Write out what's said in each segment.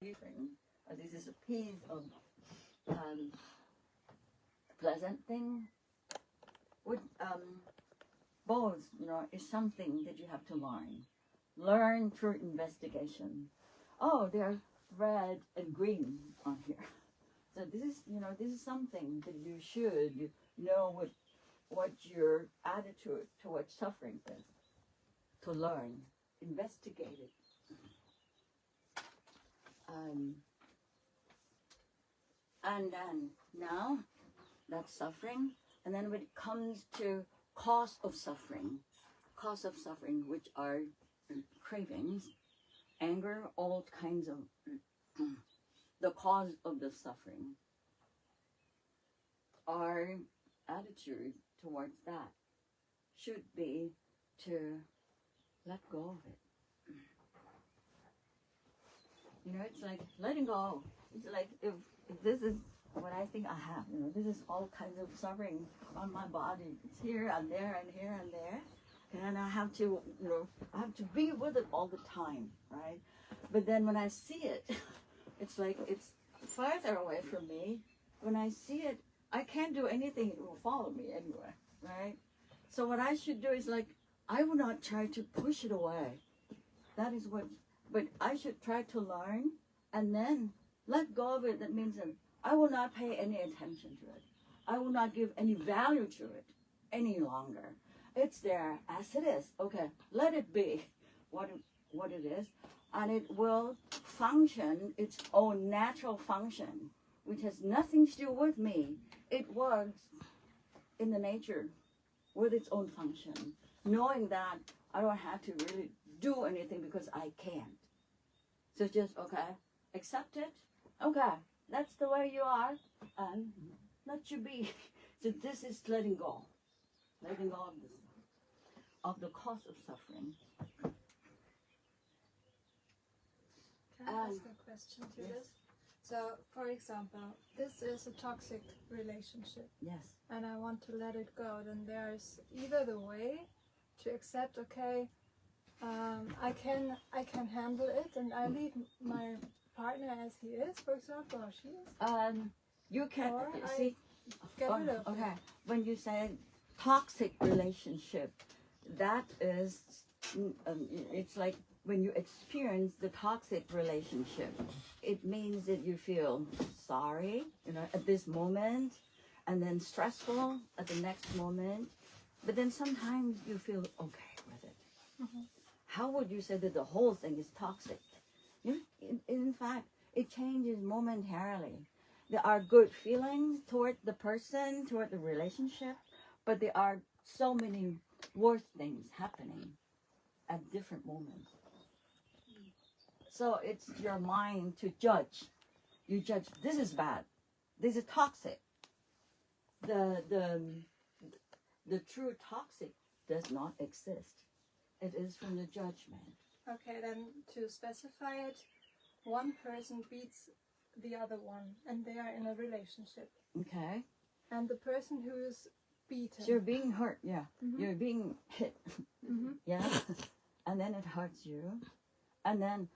This is a piece of pleasant thing. With both, is something that you have to learn through investigation. Oh, they're red and green on here. So this is something that you should know what your attitude towards suffering is. To learn, investigate it. And then now that's suffering. And then when it comes to cause of suffering, which are cravings, anger, all kinds of the cause of the suffering, our attitude towards that should be to let go of it. It's like letting go. It's like if this is what I think I have, this is all kinds of suffering on my body. It's here and there and here and there. And I have to, I have to be with it all the time, right? But then when I see it, it's like it's farther away from me. When I see it, I can't do anything. It will follow me anywhere, right? So what I should do is I will not try to push it away. That is but I should try to learn and then let go of it. That means that I will not pay any attention to it. I will not give any value to it any longer. It's there as it is. Okay, let it be what it is, and it will function its own natural function, which has nothing to do with me. It works in the nature with its own function, knowing that I don't have to really do anything because I can't. So just, okay, accept it. Okay, that's the way you are, and let you be. So this is letting go of the cause of suffering. Can I ask a question to this? So, for example, this is a toxic relationship. Yes. And I want to let it go. Then there's either the way to accept, okay, I can handle it, and I leave my partner as he is, for example, or she is. You can or see. Get rid of Okay. When you say toxic relationship, that is, it's like when you experience the toxic relationship, it means that you feel sorry, at this moment, and then stressful at the next moment, but then sometimes you feel okay with it. Mm-hmm. How would you say that the whole thing is toxic? In fact, it changes momentarily. There are good feelings toward the person, toward the relationship, but there are so many worse things happening at different moments. So it's your mind to judge. You judge, this is bad, this is toxic. The true toxic does not exist. It is from the judgment. Okay, then to specify it, one person beats the other one, and they are in a relationship. Okay. And the person who is beaten. So you're being hurt, yeah. Mm-hmm. You're being hit, mm-hmm. Yeah. And then it hurts you, and then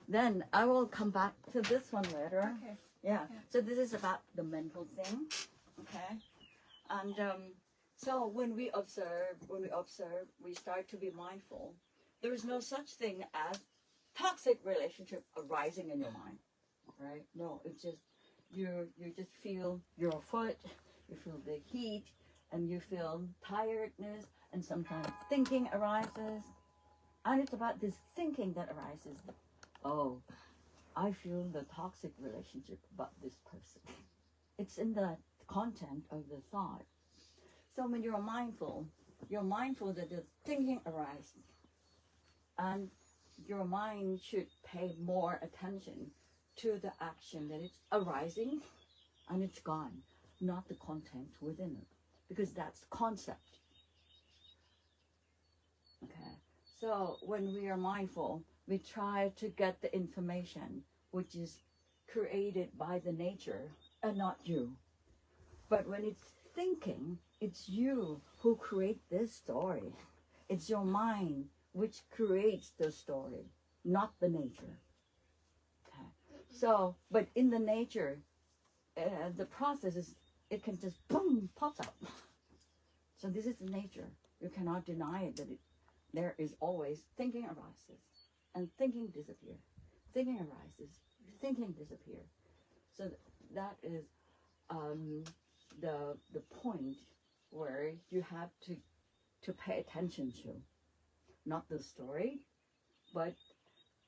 then I will come back to this one later. Okay. Yeah. So this is about the mental thing, okay. And so when we observe, we start to be mindful. There is no such thing as toxic relationship arising in your mind, right? No, it's just you just feel your foot, you feel the heat, and you feel tiredness, and sometimes thinking arises, and it's about this thinking that arises. Oh, I feel the toxic relationship about this person. It's in the content of the thought. So when you're mindful that the thinking arises, and your mind should pay more attention to the action that it's arising and it's gone, not the content within it, because that's concept. Okay, so when we are mindful, we try to get the information which is created by the nature and not you. But when it's thinking, it's you who create this story. It's your mind which creates the story, not the nature. Okay. So, but in the nature, the process is, it can just boom, pops up. So this is the nature. You cannot deny it, that there is always thinking arises and thinking disappear. Thinking arises, thinking disappear. So that is the point where you have to pay attention to, not the story, but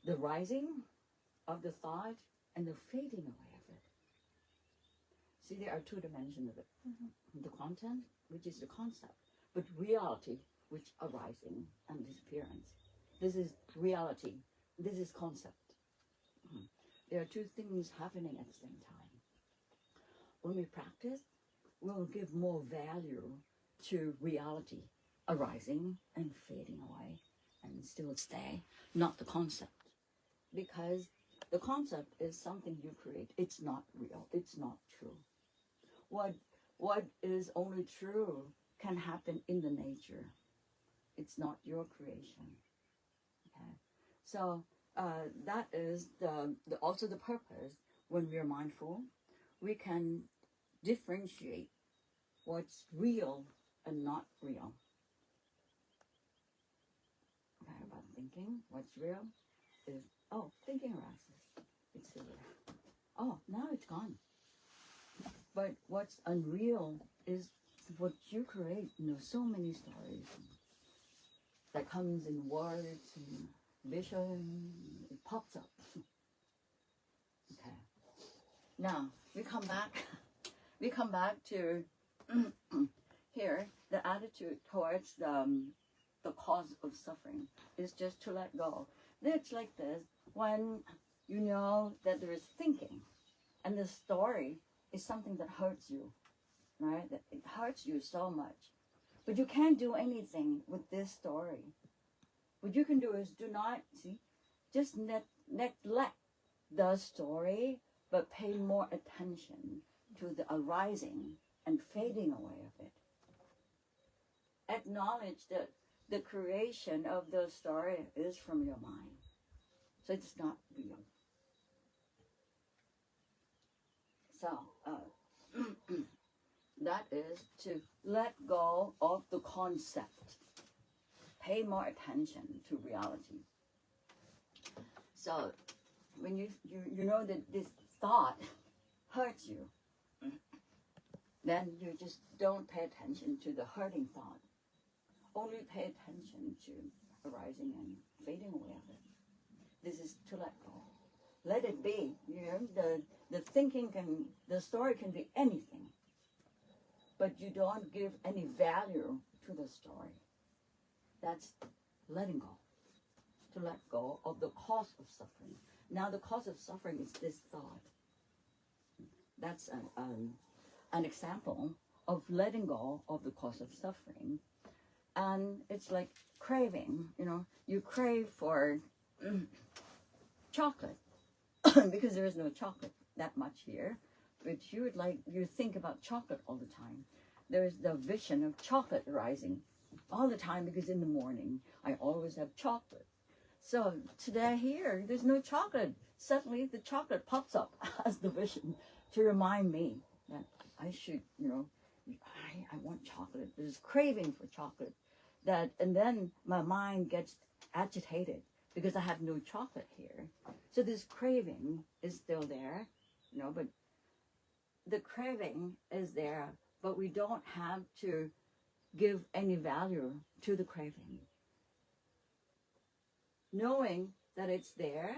the rising of the thought and the fading away of it. See, there are two dimensions of it. The content, which is the concept, but reality, which arising and disappearance. This is reality. This is concept. There are two things happening at the same time. When we practice, we'll give more value to reality arising and fading away and still stay, not the concept. Because the concept is something you create. It's not real. It's not true. What is only true can happen in the nature. It's not your creation. Okay, so that is also the purpose. When we are mindful, we can differentiate what's real and not real. Okay, about thinking, what's real is, oh, thinking arises. It's still there. Oh, now it's gone. But what's unreal is what you create. So many stories that comes in words and vision. It pops up. Okay. Now we come back. We come back to here. The attitude towards the cause of suffering is just to let go. It's like this: when you know that there is thinking, and the story is something that hurts you, right? That it hurts you so much, but you can't do anything with this story. What you can do is do not just neglect the story, but pay more attention to the arising and fading away of it. Acknowledge that the creation of the story is from your mind, so it's not real. So that is to let go of the concept. Pay more attention to reality. So when you know that this thought hurts you, then you just don't pay attention to the hurting thought. Only pay attention to arising and fading away of it. This is to let go. Let it be. The thinking the story can be anything, but you don't give any value to the story. That's letting go. To let go of the cause of suffering. Now the cause of suffering is this thought. That's an example of letting go of the cause of suffering. And it's like craving. You crave for chocolate because there is no chocolate that much here. But you think about chocolate all the time. There's the vision of chocolate arising all the time, because in the morning I always have chocolate. So today here, there's no chocolate. Suddenly the chocolate pops up as the vision to remind me that I should, I want chocolate. There's craving for chocolate. And then my mind gets agitated because I have no chocolate here. So this craving is still there, but the craving is there, but we don't have to give any value to the craving. Knowing that it's there,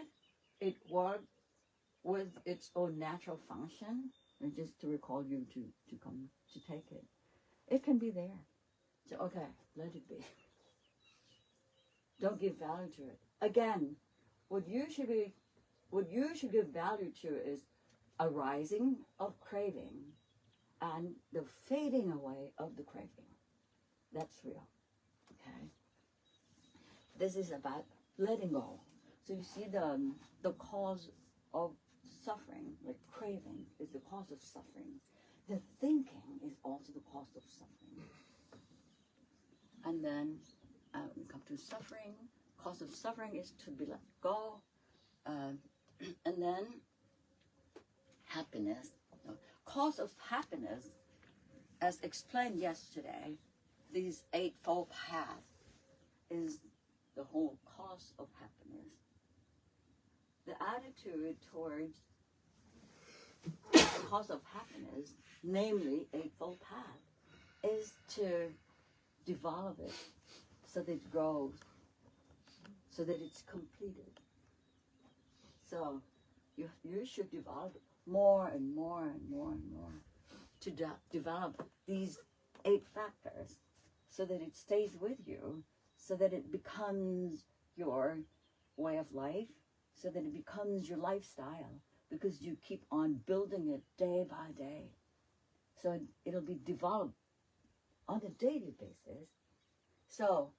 it works with its own natural function, and just to recall you to come to take it. It can be there. So okay, let it be. Don't give value to it. Again, what you should give value to is arising of craving and the fading away of the craving. That's real. Okay? This is about letting go. So you see the cause of suffering, like craving, is the cause of suffering. The thinking is also the cause of suffering. And then we come to suffering. Cause of suffering is to be let go. And then happiness, cause of happiness, as explained yesterday, these eightfold paths is the whole cause of happiness. The attitude towards the cause of happiness, namely eightfold path, is to develop it so that it grows, so that it's completed. So you should develop more and more and more and more to develop these 8 factors so that it stays with you, so that it becomes your way of life, so that it becomes your lifestyle, because you keep on building it day by day. So it'll be developed on a daily basis. So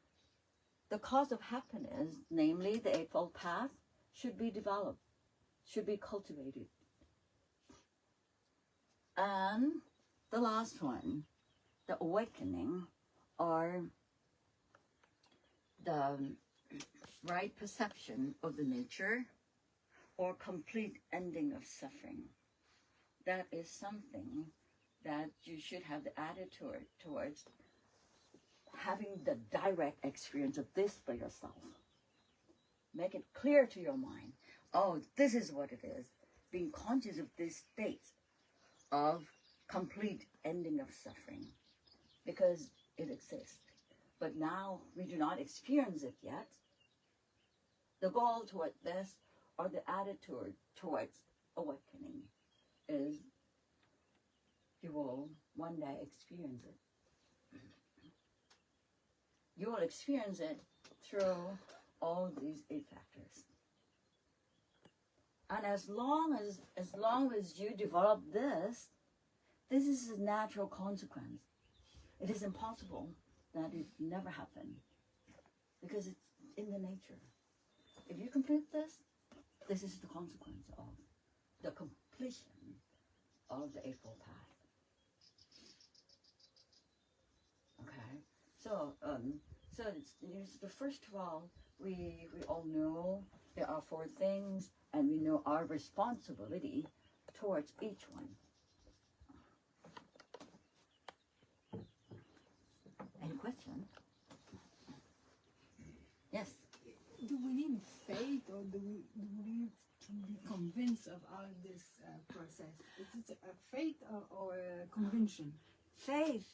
the cause of happiness, namely the Eightfold Path, should be developed, should be cultivated. And the last one, the awakening, or the right perception of the nature, or complete ending of suffering. That is something that you should have the attitude towards having the direct experience of this for yourself. Make it clear to your mind. Oh, this is what it is. Being conscious of this state of complete ending of suffering, because it exists. But now we do not experience it yet. The goal toward this, or the attitude towards awakening, is you will one day experience it. You will experience it through all these 8 factors. And as long as you develop this is a natural consequence. It is impossible that it never happen, because it's in the nature. If you complete this is the consequence of the completion of the Eightfold Path. Okay, so it's the first of all, we all know there are 4 things, and we know our responsibility towards each one. Any question? Yes. Do we need faith, or do we need to be convinced of all this process? Is it a faith or a conviction? Faith.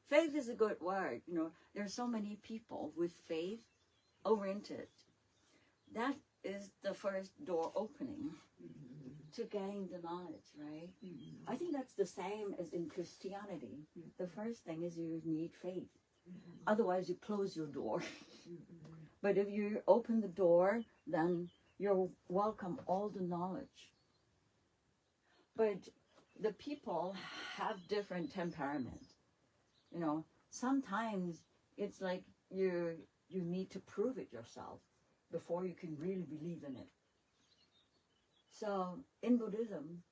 Faith is a good word. You know, there are so many people with faith oriented. That is the first door opening to gain the knowledge, right? I think that's the same as in Christianity. The first thing is you need faith. Otherwise you close your door. But if you open the door, then you'll welcome all the knowledge. But the people have different temperaments. You know, sometimes it's like you need to prove it yourself before you can really believe in it. So in Buddhism,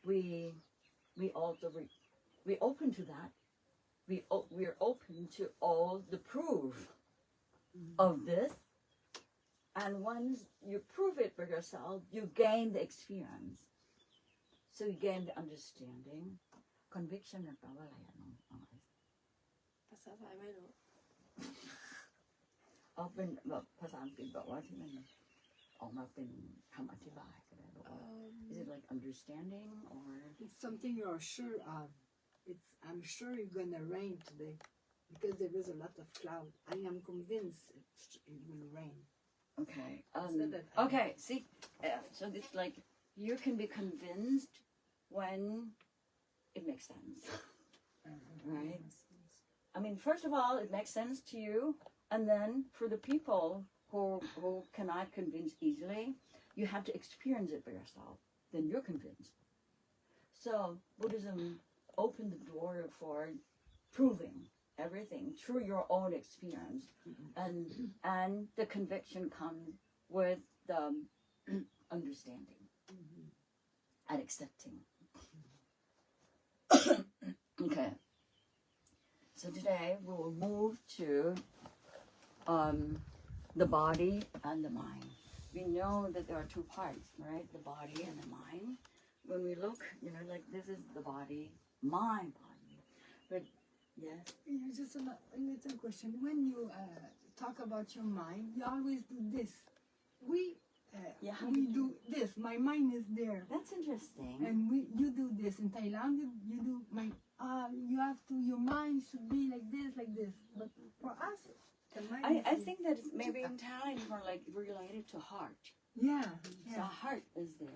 we open to that. We're open to all the proof of this, and once you prove it for yourself, you gain the experience. So you gain the understanding. Conviction แปลว่าอะไรอะน้อง ภาษาไทยไม่รู้ เอาเป็นแบบภาษาอังกฤษบอกว่าที่มันออกมาเป็นคำอธิบายก็ได้บอกว่า Is it like understanding, or It's something you're sure of. I'm sure it's gonna rain today because there is a lot of cloud. I am convinced it will rain. Okay. that Okay. See, so it's like you can be convinced when it makes sense, right? I mean, first of all, it makes sense to you, and then for the people who cannot convince easily, you have to experience it by yourself. Then you're convinced. So Buddhism opened the door for proving everything through your own experience, and the conviction comes with the understanding and accepting. Okay. So today we will move to the body and the mind. We know that there are 2 parts, right? The body and the mind. when we look, you know, like this is the body, my body. But yes, Yeah, just a little question. When you talk about your mind, you always do this. We do this. My mind is there, that's interesting. and you do this in Thailand. You do my. You have to. Your mind should be like this, like this. But for us, the mind. I think that maybe in Thailand it's more like related to heart. Yeah. So heart is there.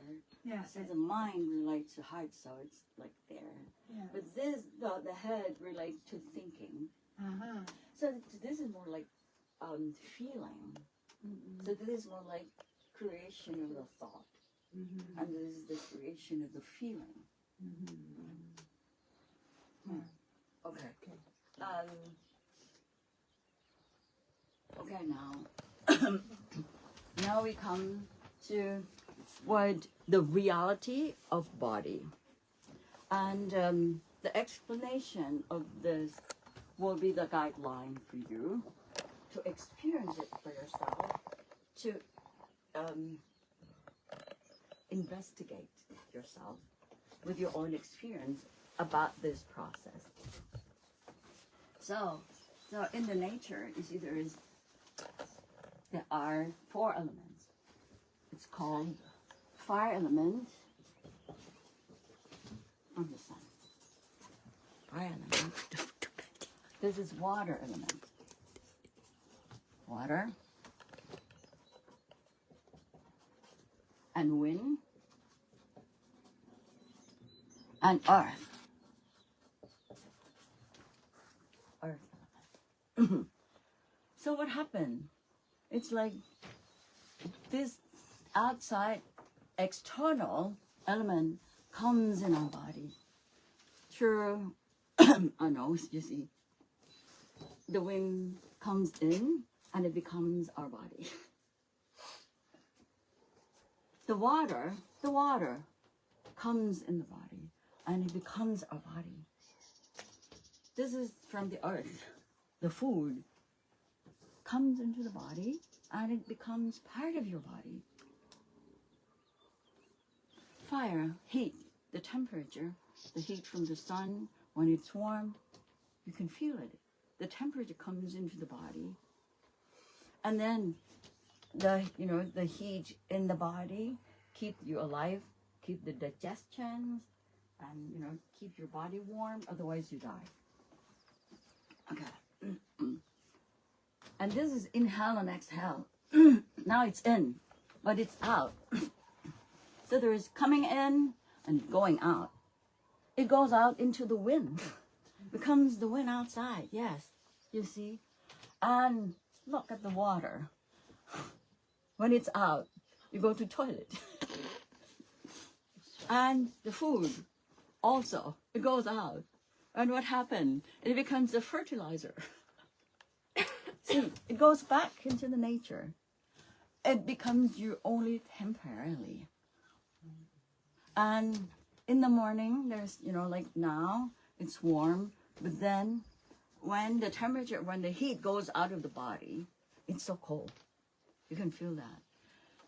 Yeah. So the mind relates to heart, so it's like there. Yeah. But this, the head relates to thinking. Uh-huh. So this is more like feeling. Mm-hmm. So this is more like creation of the thought, Mm-hmm. and this is the creation of the feeling. Yeah. Okay. Okay. Okay, now. Now we come to what the reality of body. And the explanation of this will be the guideline for you to experience it for yourself, to investigate yourself with your own experience about this process. So in the nature, you see there are 4 elements. It's called fire element from the sun. Fire element. This is water element. Water. And wind. And earth. Earth element. So what happened? It's like this outside external element comes in our body through our nose, you see. The wind comes in and it becomes our body. The water comes in the body and it becomes our body. This is from the earth. The food comes into the body and it becomes part of your body. Fire, heat, the temperature, the heat from the sun, when it's warm, you can feel it. The temperature comes into the body. And then the heat in the body keep you alive, keep the digestions, and keep your body warm, otherwise you die. Okay. And this is inhale and exhale. Now it's in, but it's out. So there is coming in and going out. It goes out into the wind. Becomes the wind outside, yes, you see. And look at the water. When it's out, you go to toilet. And the food also, it goes out. And what happened? It becomes the fertilizer. See, it goes back into the nature. It becomes you only temporarily. And in the morning, there's, like now, it's warm. But then when the heat goes out of the body, it's so cold. You can feel that.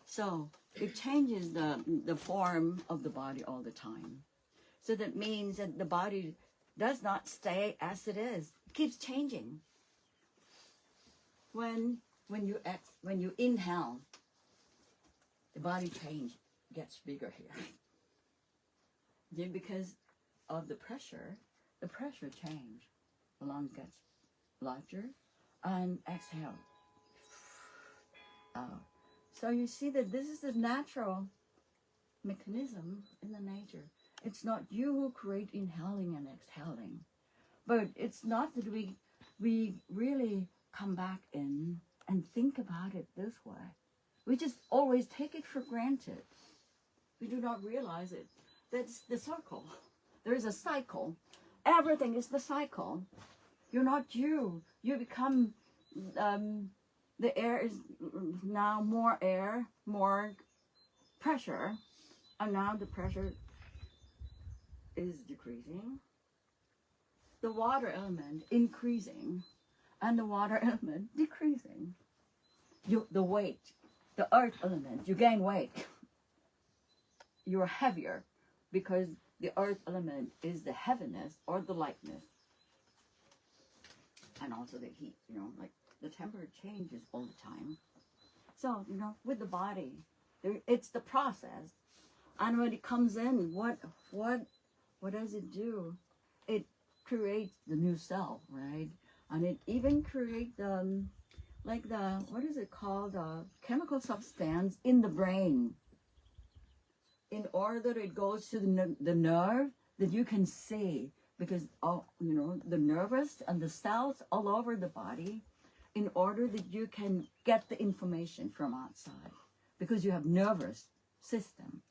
So it changes the form of the body all the time. So that means that the body does not stay as it is. It keeps changing. When you inhale, the body gets bigger here. Then because of the pressure change. The lung gets larger, and exhale out. So you see that this is the natural mechanism in the nature. It's not you who create inhaling and exhaling, but it's not that we really come back in and think about it this way. We just always take it for granted. We do not realize it. That's the circle. There is a cycle. Everything is the cycle. You're not you. You become, the air is now more air, more pressure, and now the pressure is decreasing. The water element increasing, and the water element decreasing. The weight, the earth element, you gain weight. You're heavier. because the earth element is the heaviness or the lightness, and also the heat, like the temperature changes all the time. So, with the body, it's the process. And when it comes in, what does it do? It creates the new cell, right? And it even creates what is it called? Chemical substance in the brain. In order it goes to the nerve that you can see, because the nervous and the cells all over the body, in order that you can get the information from outside, because you have nervous system,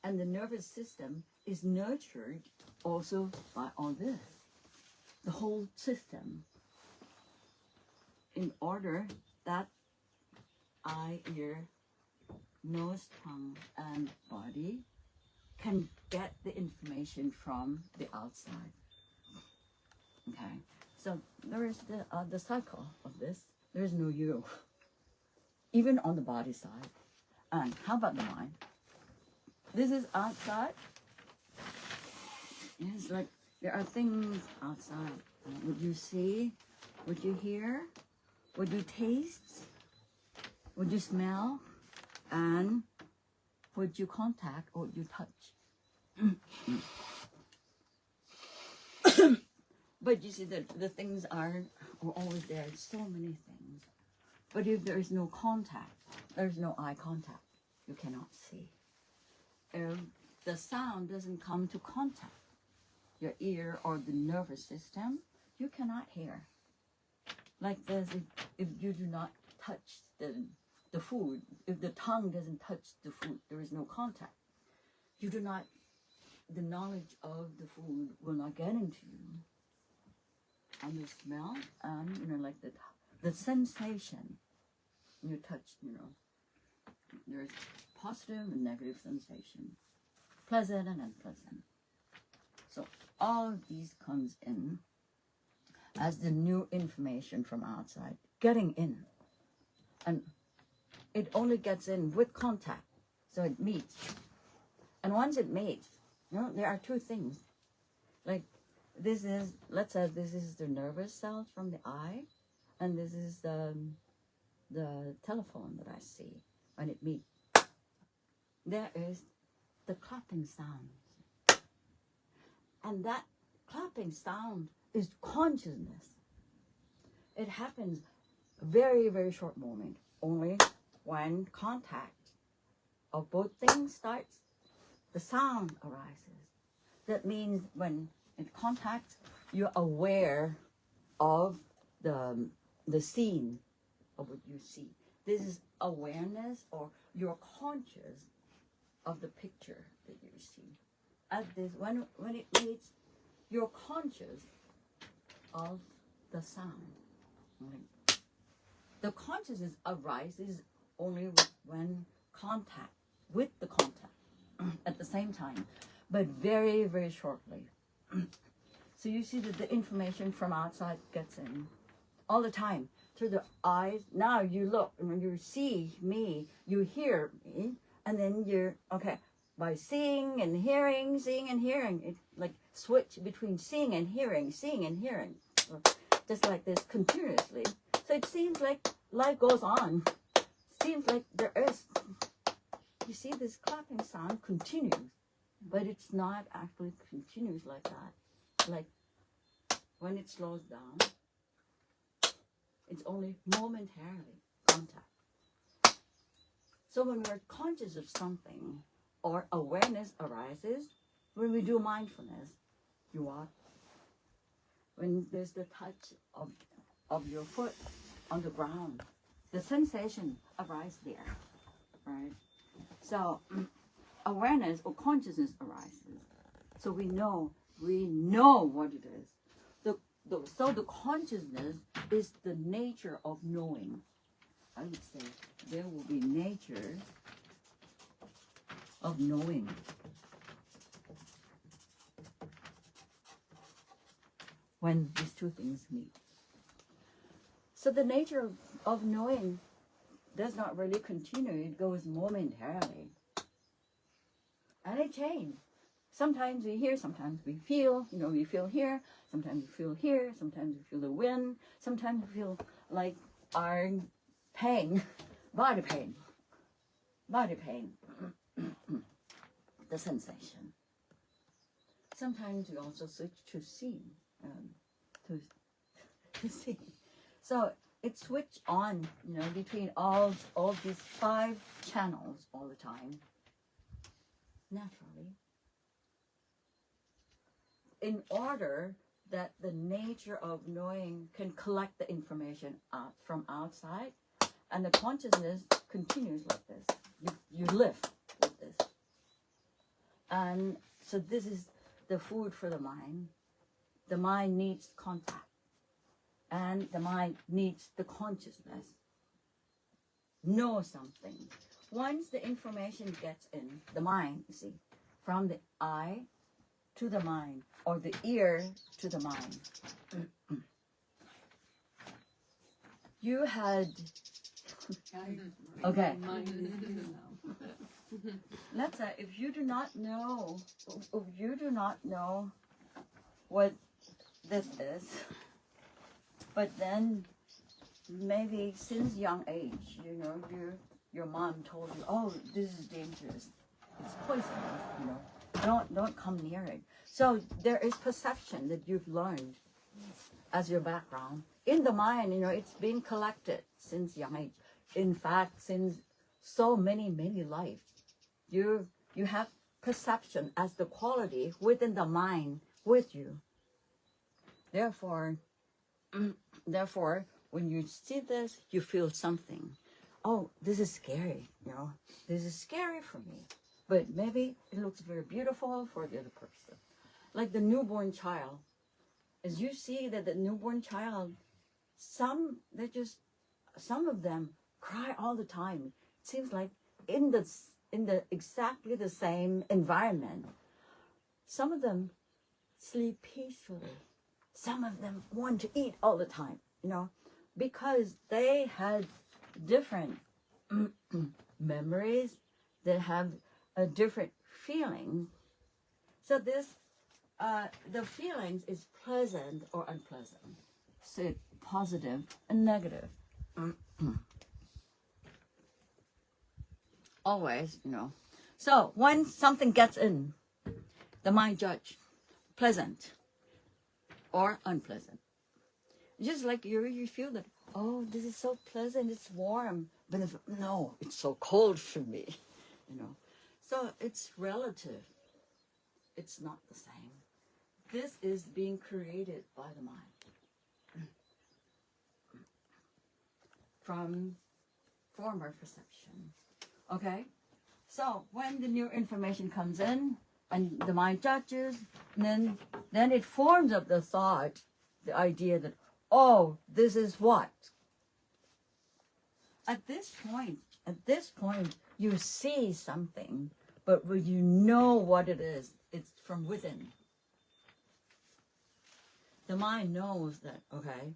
and the nervous system is nurtured also by all this, the whole system, in order that eye, ear, nose, tongue, and body can get the information from the outside. Okay, so there is the cycle of this. There is no you, even on the body side. And how about the mind? This is outside. It's like there are things outside. Would you see? Would you hear? Would you taste? Would you smell? And would you contact or would you touch? But you see that the things are always there. So many things. But if there is no contact, there's no eye contact, you cannot see. If the sound doesn't come to contact your ear or the nervous system, you cannot hear. Like this, if you do not touch the food, if the tongue doesn't touch the food, there is no contact. You do not, the knowledge of the food will not get into you. And the smell, and like the sensation, you touch, there's positive and negative sensation, pleasant and unpleasant. So all these comes in as the new information from outside, getting in. And it only gets in with contact, so it meets. And once it meets, there are two things. Like this is, let's say this is the nervous cells from the eye, and this is the telephone that I see. When it meets, there is the clapping sound. And that clapping sound is consciousness. It happens very, very short moment. Only when contact of both things starts, the sound arises. That means when it contacts, you're aware of the scene of what you see. This is awareness, or you're conscious of the picture that you see. At this, when it meets, you're conscious of the sound. The consciousness arises only when contact, with the contact at the same time, but very, very shortly. So you see that the information from outside gets in all the time through the eyes. Now you look, and when you see me, you hear me, and then you're, okay, by seeing and hearing, it like switch between seeing and hearing, just like this continuously. So it seems like life goes on. Seems like there is, you see this clapping sound continues, but it's not actually continuous like that. Like when it slows down, it's only momentarily contact. So when we're conscious of something, or awareness arises, when we do mindfulness, you walk. When there's the touch of your foot on the ground, the sensation arises there, right? So awareness or consciousness arises. So we know what it is. So the consciousness is the nature of knowing. I would say there will be nature of knowing. When these two things meet. So the nature of knowing does not really continue, it goes momentarily. And it changes. Sometimes we hear, sometimes we feel, we feel here, sometimes we feel here, sometimes we feel the wind, sometimes we feel like our pain, body pain, the sensation. Sometimes we also switch to see, to see. So it switch on, between all these 5 channels all the time, naturally. In order that the nature of knowing can collect the information from outside, and the consciousness continues like this. You live with this. And so this is the food for the mind. The mind needs contact. And the mind needs the consciousness. Know something. Once the information gets in the mind, you see, from the eye to the mind, or the ear to the mind. You had, okay. Let's say if you do not know what this is, but then maybe since young age, your mom told you, oh, this is dangerous, it's poisonous, don't come near it. So there is perception that you've learned as your background. In the mind, it's been collected since young age. In fact, since so many lives, you have perception as the quality within the mind with you. Therefore, when you see this, you feel something. Oh, this is scary, this is scary for me. But maybe it looks very beautiful for the other person. Like the newborn child. As you see that the newborn child, some of them cry all the time. It seems like in the exactly the same environment. Some of them sleep peacefully. Some of them want to eat all the time, because they had different memories, they have a different feeling. So this, the feelings is pleasant or unpleasant, so positive and negative. Always, So when something gets in, the mind judge, pleasant or unpleasant. Just like you feel that, oh, this is so pleasant, it's warm, but no, it's so cold for me, So it's relative. It's not the same. This is being created by the mind from former perception. Okay? So when the new information comes in and the mind judges, then it forms up the thought, the idea that, oh, this is what? At this point, you see something, but when you know what it is, it's from within. The mind knows that, okay,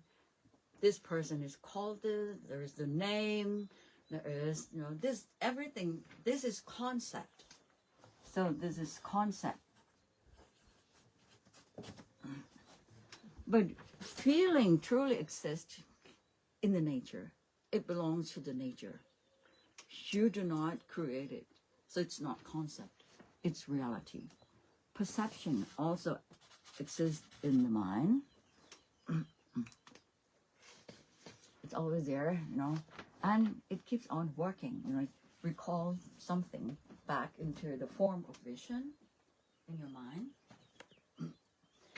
this person is called this, there is the name, there is, this, everything, this is concept. So this is concept. But feeling truly exists in the nature. It belongs to the nature. You do not create it. So it's not concept. It's reality. Perception also exists in the mind. It's always there, and it keeps on working. It recalls something back into the form of vision in your mind.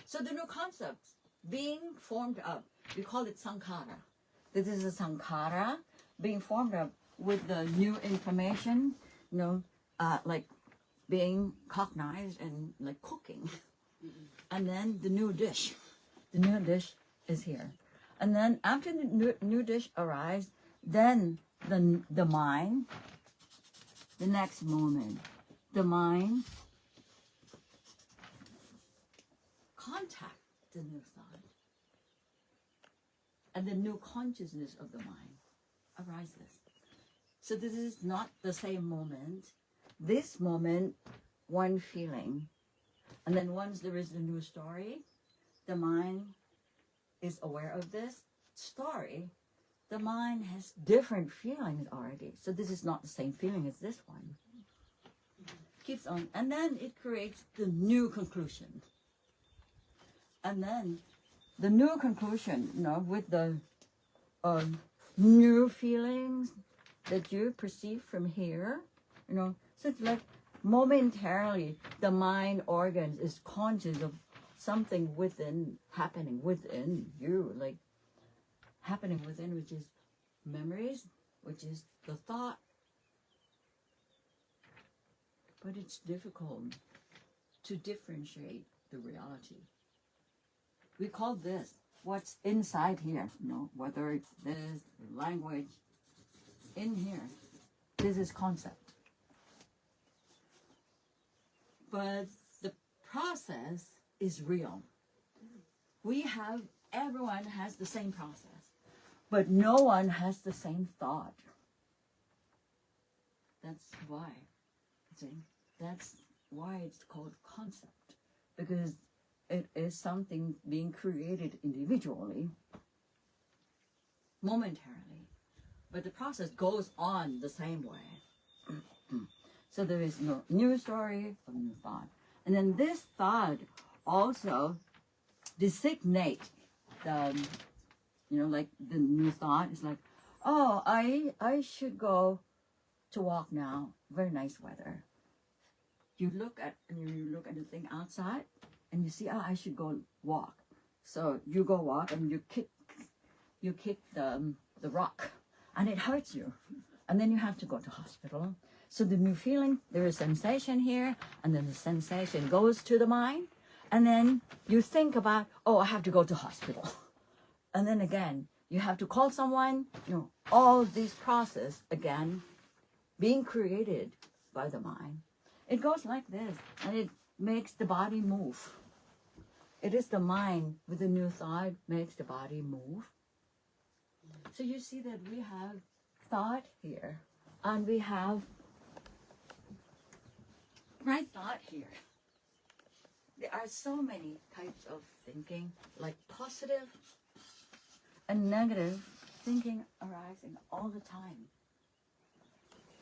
So the new concepts being formed up, we call it sankhara. This is a sankhara being formed up with the new information, like being cognized and like cooking. And then the new dish. The new dish is here. And then after the new dish arrives, then the mind, the next moment, the mind contact the new thought. And the new consciousness of the mind arises. So this is not the same moment. This moment one feeling. And then once there is a new story, the mind is aware of this story. The mind has different feelings already. So this is not the same feeling as this one. Keeps on. And then it creates the new conclusion. And then the new conclusion, with the new feelings that you perceive from here, so it's like momentarily the mind organs is conscious of something happening within you, like happening within, which is memories, which is the thought. But it's difficult to differentiate the reality. We call this what's inside here, whether it's this language in here. This is concept. But the process is real. Everyone has the same process, but no one has the same thought. That's why. See? That's why it's called concept, because it is something being created individually, momentarily, but the process goes on the same way. So there is no new story or new thought. And then this thought also designates like the new thought is like, oh, I should go to walk now. Very nice weather. You look at the thing outside, and you see, I should go walk. So you go walk, and you kick the rock, and it hurts you, and then you have to go to hospital. So the new feeling, there is sensation here, and then the sensation goes to the mind, and then you think about, oh, I have to go to hospital, and then again you have to call someone. All these process again being created by the mind. It goes like this, and it makes the body move. It is the mind with the new thought makes the body move. So you see that we have thought here, and we have right thought here. There are so many types of thinking, like positive and negative thinking arising all the time.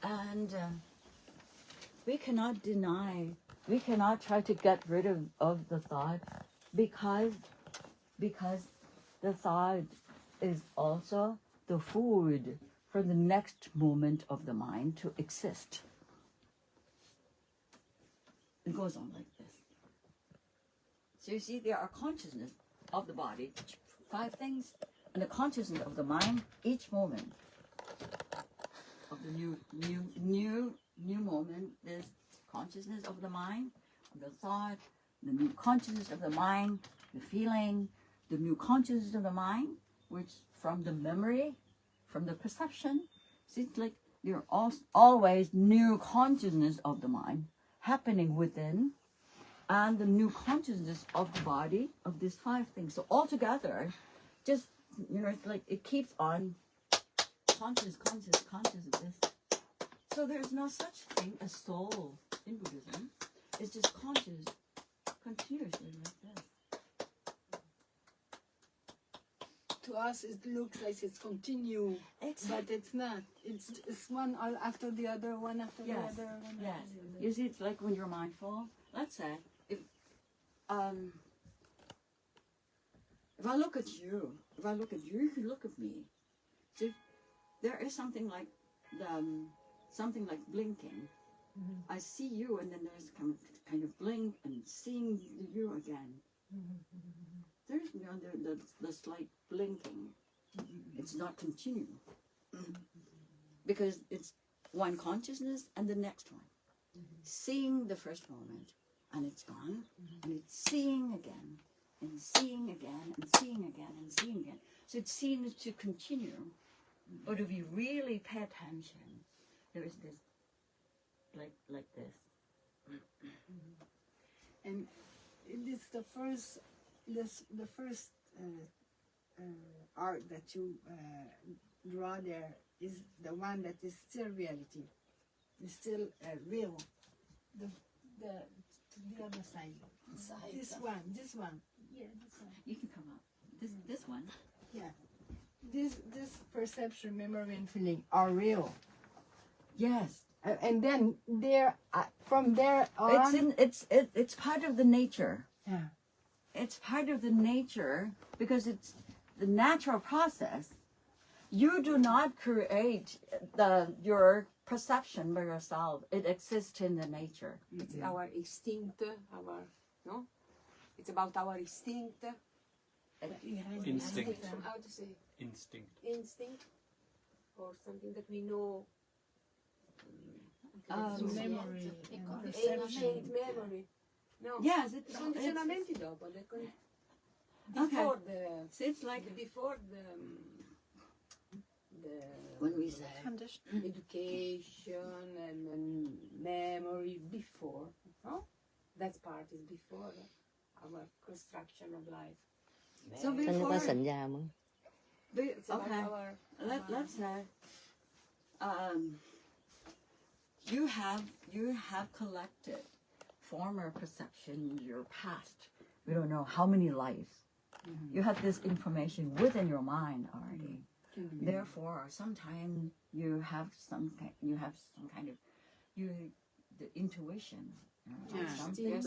And we cannot deny, we cannot try to get rid of the thought because the thought is also the food for the next moment of the mind to exist. It goes on like this. So you see, there are consciousness of the body, 5 things, and the consciousness of the mind each moment of the new moment. There's consciousness of the mind, of the thought, the new consciousness of the mind, the feeling, the new consciousness of the mind, which from the memory, from the perception. See, it's like there are always new consciousness of the mind happening within, and the new consciousness of the body, of these 5 things. So altogether, just, it's like it keeps on conscious of this. So there's no such thing as soul in Buddhism. It's just conscious continuously like this. To us, it looks like it's continue, but it's not. It's one all after the other, one after the other. Yes. You see, it's like when you're mindful. Let's say if I look at you, you can look at me. See, there is something like blinking. Mm-hmm. I see you, and then there's kind of blink, and seeing you again. Mm-hmm. There's the slight blinking. Mm-hmm. It's not continue. Mm-hmm. Because it's one consciousness and the next one. Mm-hmm. Seeing the first moment, and it's gone, and it's seeing again, and seeing again, and seeing again, and seeing again. So it seems to continue. But if you really pay attention, there is this, like this. And it is the first art that you draw there is the one that is still reality. It's still real. the other side. This one. Yeah, this one. You can come up. This one. Yeah. This perception, memory, and feeling are real. Yes. And then from there on. It's part of the nature. Yeah. It's part of the nature because it's the natural process. You do not create your perception by yourself. It exists in the nature. It's our instinct, no? It's about our instinct. Instinct. How to say? Instinct. Instinct, or something that we know. Memory. Ancient memory. No. Yes, it's Condizionamenti dopo. okay. Before So it's like before the when we say Condition. education and memory before, no? That part is before our construction of life. so ฉันนึก before ว่าสัญญามั้ง It's about okay. our Let's say you have collected former perception in your past. We don't know how many lives. You have this information within your mind already. Therefore, sometimes you have some kind of the intuition. Something.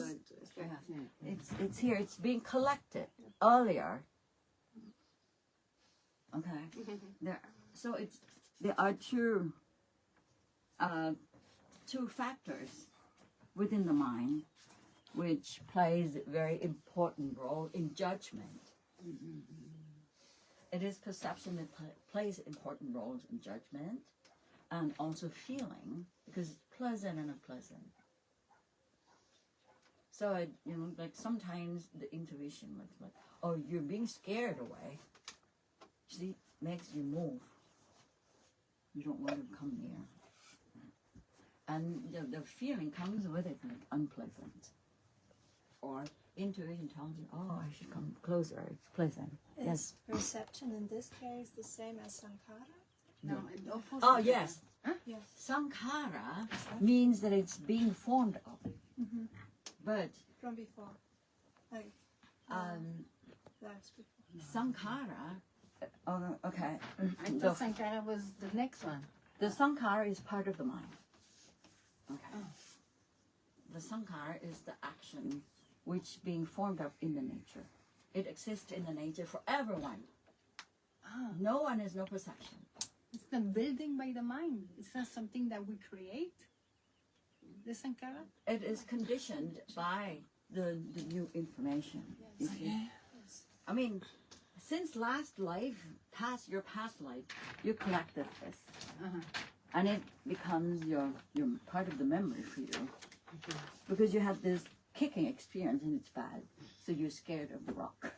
It's here. It's being collected earlier. Okay. There are two factors within the mind which plays a very important role in judgment. It is perception that plays important roles in judgment, and also feeling, because it's pleasant and unpleasant. So, like sometimes the intuition looks like, oh, you're being scared away. See, makes you move. You don't want to come near. And the feeling comes with it, like unpleasant. Or intuition tells you, oh, I should come closer. It's pleasant. Yes. Is perception in this case the same as sankhara? No, the opposite. Oh, yes. Yes. Sankhara means that it's being formed of. But From before. Like, lives before. sankhara, okay. I thought Sankara was the next one. The sankhara is part of the mind. Okay. The sankhara is the action which being formed up in the nature. It exists in the nature for everyone. No one has no perception. It's not building by the mind. It's not something that we create. The Sankara? It is conditioned by the new information. You see? I mean, since your past life, you collected this. And it becomes your part of the memory for you. Because you had this kicking experience and it's bad. So you're scared of the rock.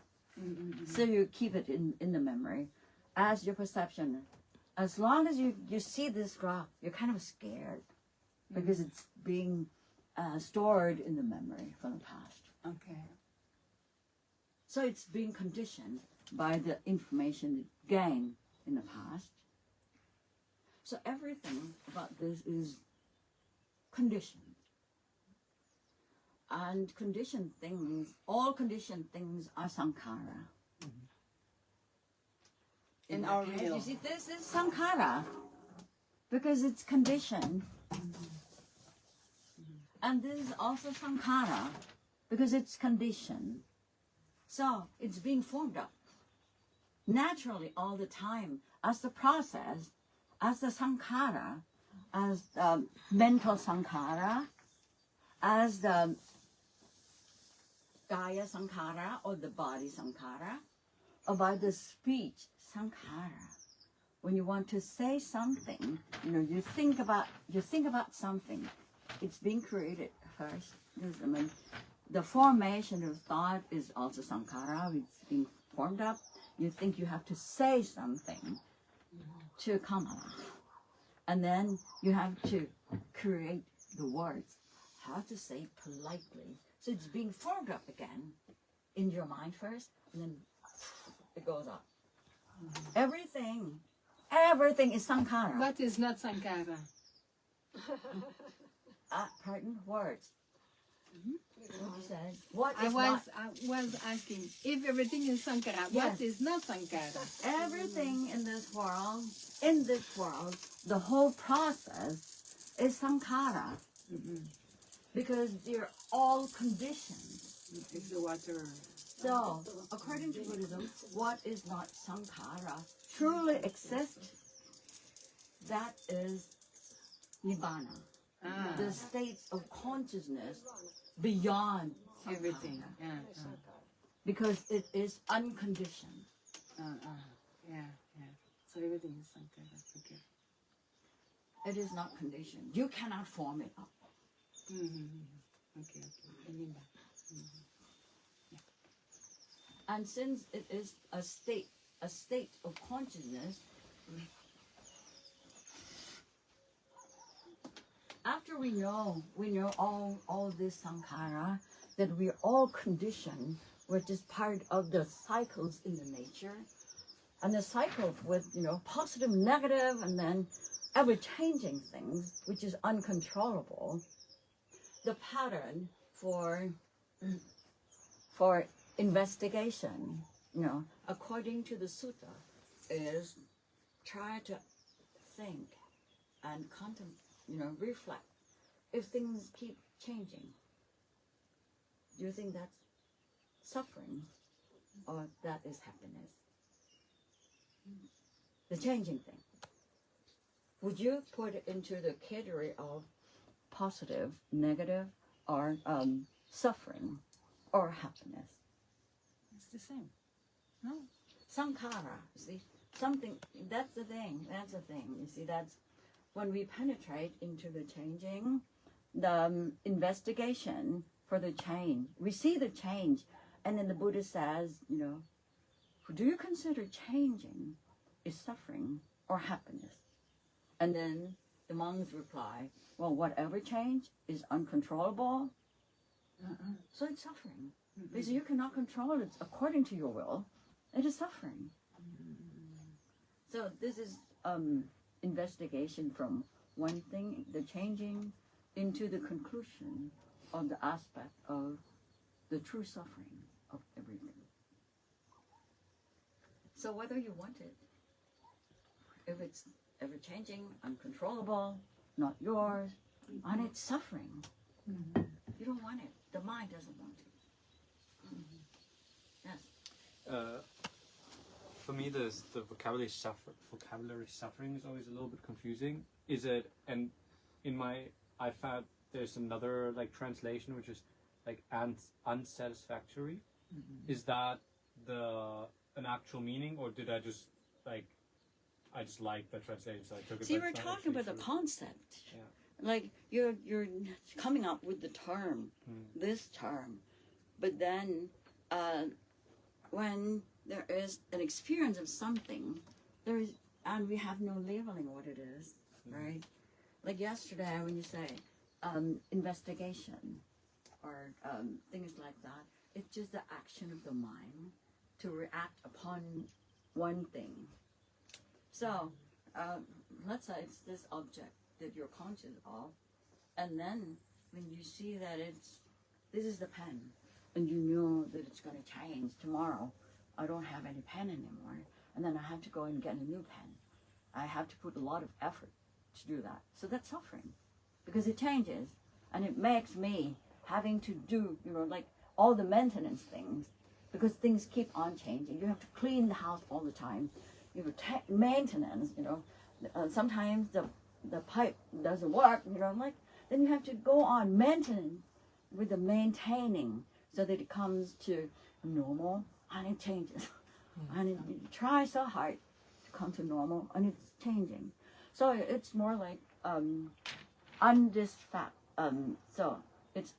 So you keep it in the memory as your perception. As long as you see this rock, you're kind of scared. Because it's being stored in the memory from the past. Okay. So it's being conditioned by the information gained in the past. So everything about this is conditioned. And all conditioned things are sankhara. In our case, real. you see, this is sankhara because it's conditioned. And this is also sankhara because it's conditioned. So it's being formed up naturally all the time as the process, as the sankhara, as the mental sankhara, as the kaya sankhara or the body sankhara, or by the speech sankhara. When you want to say something, you think about something. It's being created first. The formation of thought is also sankhara. It's being formed up. You think you have to say something to come out. And then you have to create the words, how to say it politely. So it's being formed up again in your mind first, and then it goes up. Everything is sankhara. What is not Sankara? Pardon? Words. Buddha says, what I is was asking if everything is Sankara, Yes. what is not Sankara? everything in this world, the whole process is sankhara. Because they're all conditioned. It's the water. So, according to Buddhism, what is not sankhara truly exists, that is nibbana, the states of consciousness beyond Everything. sankhara. Because it is unconditioned. Yeah. So everything is Sankara. Okay. It is not conditioned. You cannot form it up. Okay. I mean that. And since it is a state of consciousness, after we know all this sankhara, that we're all conditioned, we're just part of the cycles in the nature, and the cycles with positive, negative, and then ever-changing things, which is uncontrollable. The pattern for investigation, according to the sutta, is try to think and reflect. If things keep changing, do you think that's suffering or that is happiness? The changing thing. Would you put it into the category of positive, negative, or suffering, or happiness? It's the same. No. Sankhara, see, something, that's the thing, you see, that's when we penetrate into the changing, the investigation for the change, we see the change, and then the Buddha says, do you consider changing is suffering or happiness? And then the monks reply, well, whatever change is uncontrollable, so it's suffering. Because you cannot control it according to your will, it is suffering. So this is investigation from one thing, the changing, into the conclusion of the aspect of the true suffering of everything. So whether you want it, if it's ever-changing, uncontrollable, not yours, and it's suffering, you don't want it. The mind doesn't want it. Yes. For me, the vocabulary suffering is always a little bit confusing. Is it, and I found there's another translation which is unsatisfactory. Is that an actual meaning, or did I just like the translation, so I took it? See, but we're it's not talking actually about the true. concept. Yeah. Like you're coming up with the term, this term, but then when there is an experience of something, and we have no labeling what it is, right? Like yesterday when you say investigation or things like that, it's just the action of the mind to react upon one thing. So let's say it's this object that you're conscious of, and then when you see that this is the pen, and you know that it's going to change tomorrow, I don't have any pen anymore, and then I have to go and get a new pen. I have to put a lot of effort to do that. So that's suffering, because it changes, and it makes me having to do, all the maintenance things, because things keep on changing. You have to clean the house all the time. You have maintenance, sometimes the pipe doesn't work, then you have to go on maintenance with the maintaining so that it comes to normal, and it changes. And you try so hard to come to normal, and it's changing. So it's more like so it's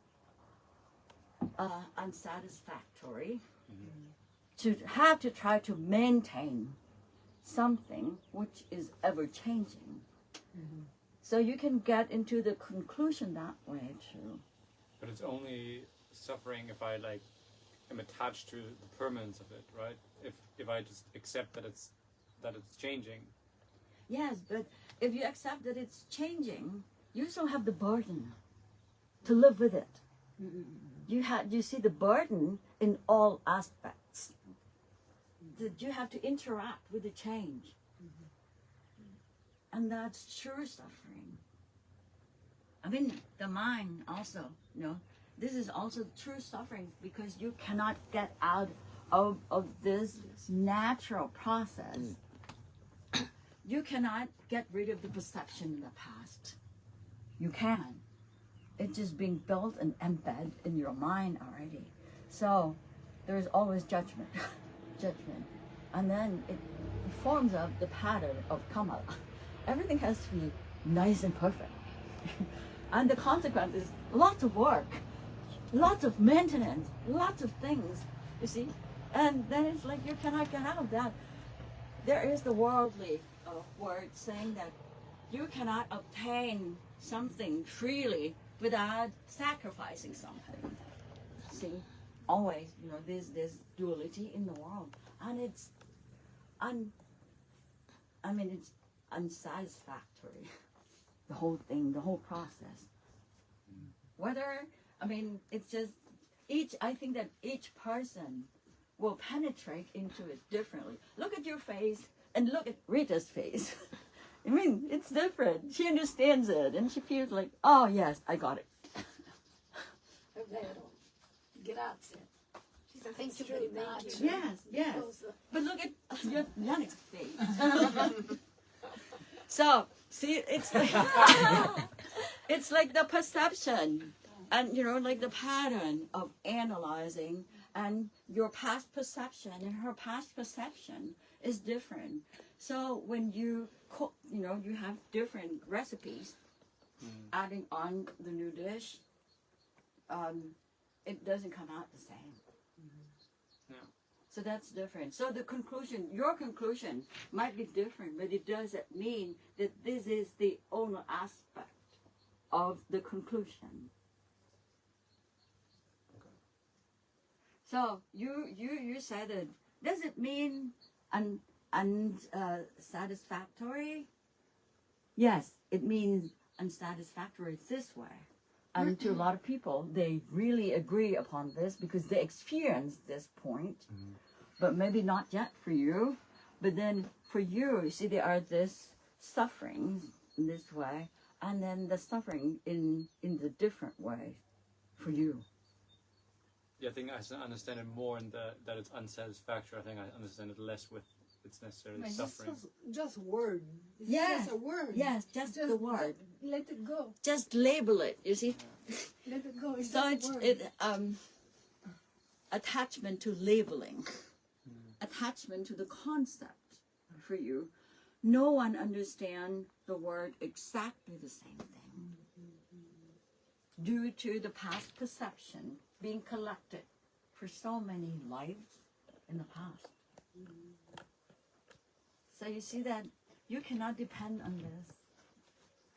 unsatisfactory to have to try to maintain something which is ever changing. So you can get into the conclusion that way too. But it's only suffering if I am attached to the permanence of it, right? If I just accept that it's changing. Yes, but if you accept that it's changing, you still have the burden to live with it. You see the burden in all aspects. That you have to interact with the change. And that's true suffering. I mean, the mind also, this is also true suffering because you cannot get out of this natural process. You cannot get rid of the perception in the past. You can. It's just being built and embedded in your mind already. So there's always judgment. And then it forms up the pattern of karma. Everything has to be nice and perfect. And the consequence is lots of work, lots of maintenance, lots of things, you see? And then it's like you cannot get out of that. There is the worldly word saying that you cannot obtain something freely without sacrificing something. See? Always, there's duality in the world. And it's it's unsatisfactory. The whole thing, the whole process. It's just I think that each person will penetrate into it differently. Look at your face and look at Rita's face. It's different. She understands it and she feels like, oh yes, I got it. È vero. Grazie. Thank you very very much. much. Yes. But look at Yannick's face. So, see, it's like, it's like the perception and, like the pattern of analyzing, and your past perception and her past perception is different. So when you cook, you have different recipes, adding on the new dish, it doesn't come out the same. So that's different. So your conclusion might be different, but it doesn't mean that this is the only aspect of the conclusion. So you said it. Does it mean unsatisfactory? Yes, it means unsatisfactory this way. And to a lot of people, they really agree upon this because they experience this point, but maybe not yet for you. But then for you see, there are this suffering in this way, and then the suffering in the different way for you. Yeah, I think I understand it more in that it's unsatisfactory. I think I understand it less with it's necessarily suffering. Just word. It's Yes. just a word. Yes, just the word. Let it go. Just label it, you see. Let it go. It's So just it's a word. Attachment to labeling, attachment to the concept for you. No one understands the word exactly the same thing due to the past perception being collected for so many lives in the past. So you see that you cannot depend on this.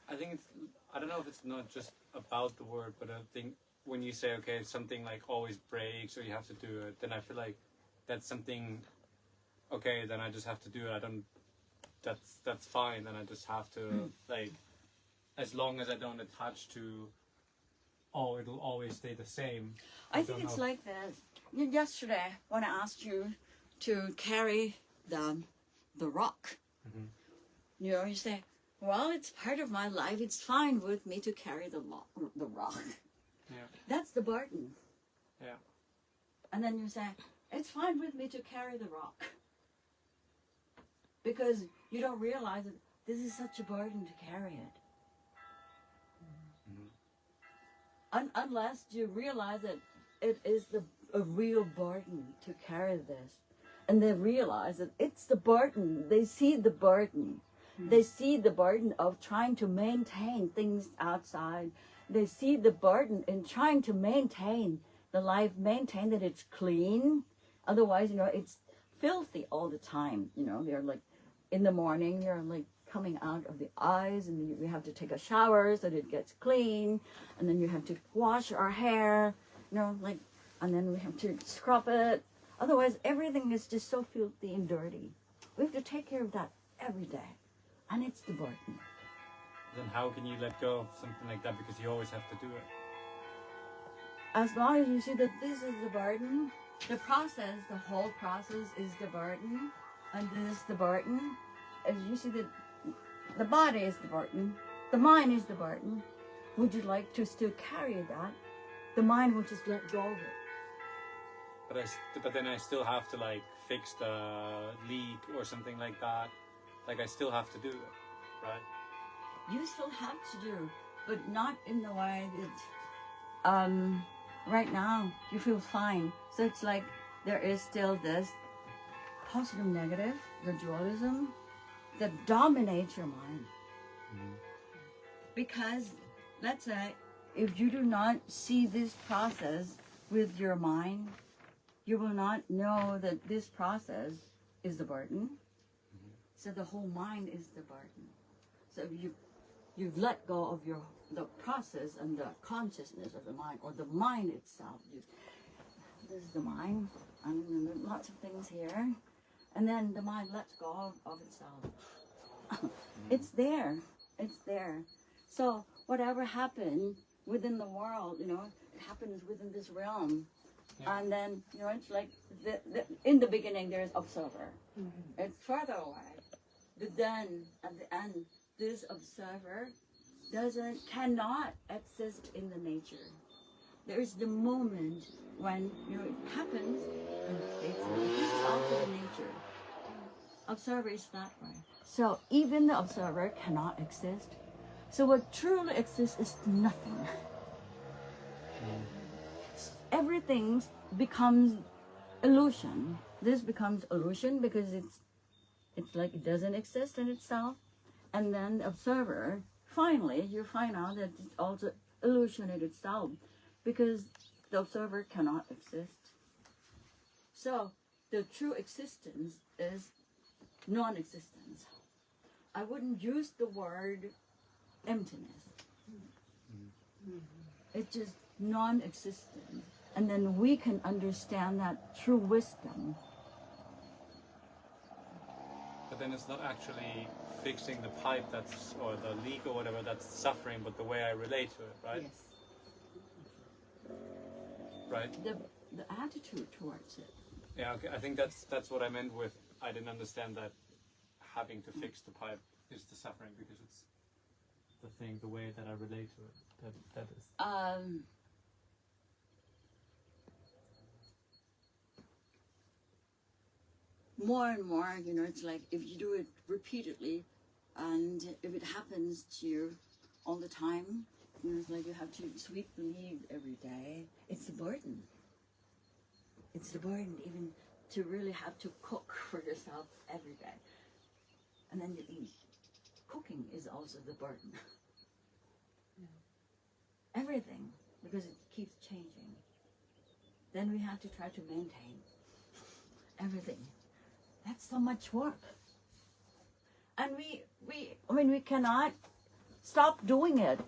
I think I don't know if it's not just about the word, but I think when you say, okay, something like always breaks or you have to do it, then I feel like that's something, okay, then I just have to do it. That's fine. Then I just have to, like, as long as I don't attach to, oh, it'll always stay the same. I think it's like this. Yesterday, when I asked you to carry the rock, you say, well, it's part of my life. It's fine with me to carry the rock. Yeah. That's the burden. Yeah. And then you say, it's fine with me to carry the rock. Because you don't realize that this is such a burden to carry it. Unless you realize that it is a real burden to carry this. And they realize that it's the burden. They see the burden. They see the burden of trying to maintain things outside. They see the burden in trying to maintain the life, maintain that it's clean. Otherwise, it's filthy all the time. They're like, in the morning, you're like coming out of the eyes, and we have to take a shower so that it gets clean. And then you have to wash our hair, and then we have to scrub it. Otherwise, everything is just so filthy and dirty. We have to take care of that every day. And it's the burden. Then how can you let go of something like that, because you always have to do it? as long as you see that this is the burden, the process, the whole process is the burden, and this is the burden. As you see that the body is the burden, the mind is the burden. Would you like to still carry that? The mind will just let go of it. But then I still have to like fix the leak or something like that. Like I still have to do it, right? You still have to do, but not in the way that right now you feel fine. So it's like there is still this positive, negative, the dualism that dominates your mind. Because let's say if you do not see this process with your mind, you will not know that this process is the burden. So the whole mind is the burden. So if you let go of the process and the consciousness of the mind, or the mind itself. This is the mind, and lots of things here, and then the mind lets go of itself. It's there. It's there. So whatever happened within the world, it happens within this realm. Yeah. And then, it's like in the beginning there's observer. It's further away. But then at the end, this observer cannot exist in the nature. There is the moment when it happens and it fades away. This is also the nature. Observer is that way. So even the observer cannot exist. So what truly exists is nothing. Everything becomes illusion. This becomes illusion because it's like it doesn't exist in itself. And then the observer, finally, you find out that it's also illusion in itself because the observer cannot exist. So the true existence is non-existence. I wouldn't use the word emptiness. It's just non-existent. And then we can understand that through wisdom. But then it's not actually fixing the pipe or the leak or whatever that's suffering, but the way I relate to it, right? Yes. Right? The attitude towards it. Yeah, okay. I think that's what I meant with I didn't understand that having to fix the pipe is the suffering, because it's the way that I relate to it. That is. More and more, it's like if you do it repeatedly, and if it happens to you all the time, it's like you have to sweep the leaves every day. It's a burden. It's the burden even to really have to cook for yourself every day. And then you eat. Cooking is also the burden. Everything, because it keeps changing. Then we have to try to maintain everything. That's so much work. And we cannot stop doing it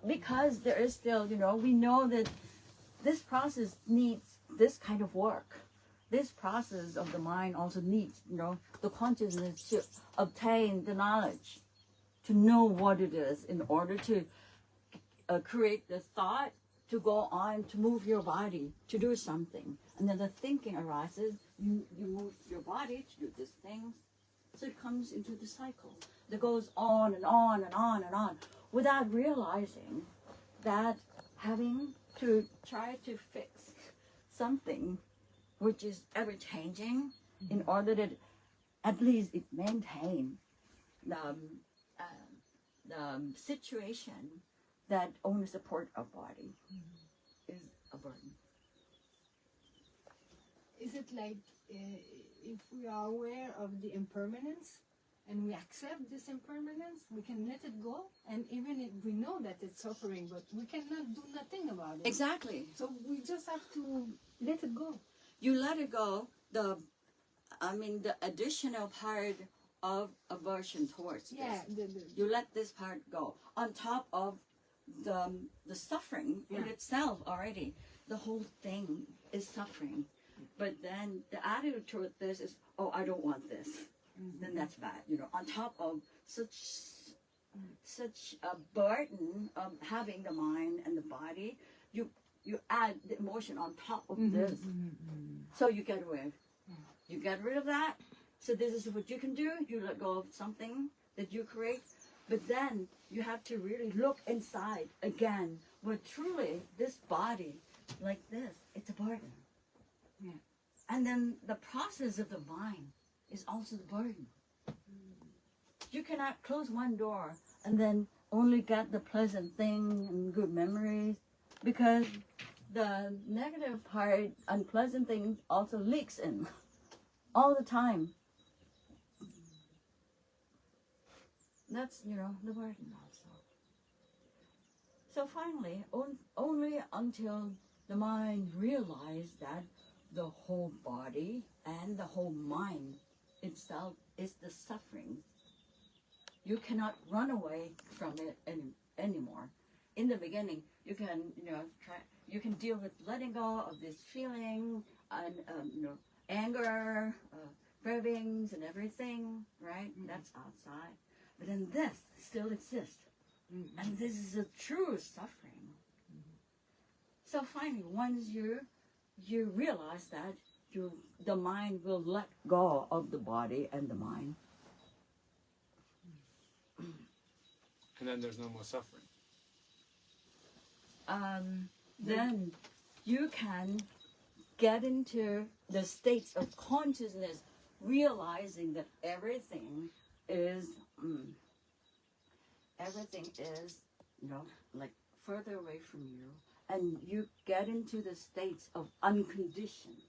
because there is still, we know that this process needs this kind of work. This process of the mind also needs, the consciousness to obtain the knowledge, to know what it is in order to create the thought, to go on, to move your body, to do something. And then the thinking arises, you move your body to do these things. So it comes into the cycle that goes on and on and on and on without realizing that having to try to fix something which is ever changing in order that at least it maintain the situation that only support our body is a burden. Is it like if we are aware of the impermanence and we accept this impermanence, we can let it go? And even if we know that it's suffering, but we cannot do nothing about it. Exactly. So we just have to let it go. You let it go, the additional part of aversion towards this. Yeah. You let this part go. On top of the suffering in itself already. The whole thing is suffering. But then the attitude toward this is, oh, I don't want this. Then that's bad. On top of such a burden of having the mind and the body, you you add the emotion on top of this. So you get rid. You get rid of that. So this is what you can do. You let go of something that you create. But then you have to really look inside again. Where truly this body, like this, it's a burden. Yeah. And then the process of the mind is also the burden. You cannot close one door and then only get the pleasant thing and good memories, because the negative part, unpleasant things also leaks in all the time. That's, the burden also. So finally, only until the mind realized that the whole body and the whole mind itself is the suffering, you cannot run away from it anymore. In the beginning, you can, you can deal with letting go of this feeling and, anger, cravings and everything, right? That's outside. But then this still exists. And this is a true suffering. So finally, once you realize that, the mind will let go of the body and the mind. And then there's no more suffering. Then you can get into the states of consciousness, realizing that everything is, like further away from you, and you get into the states of unconditioned.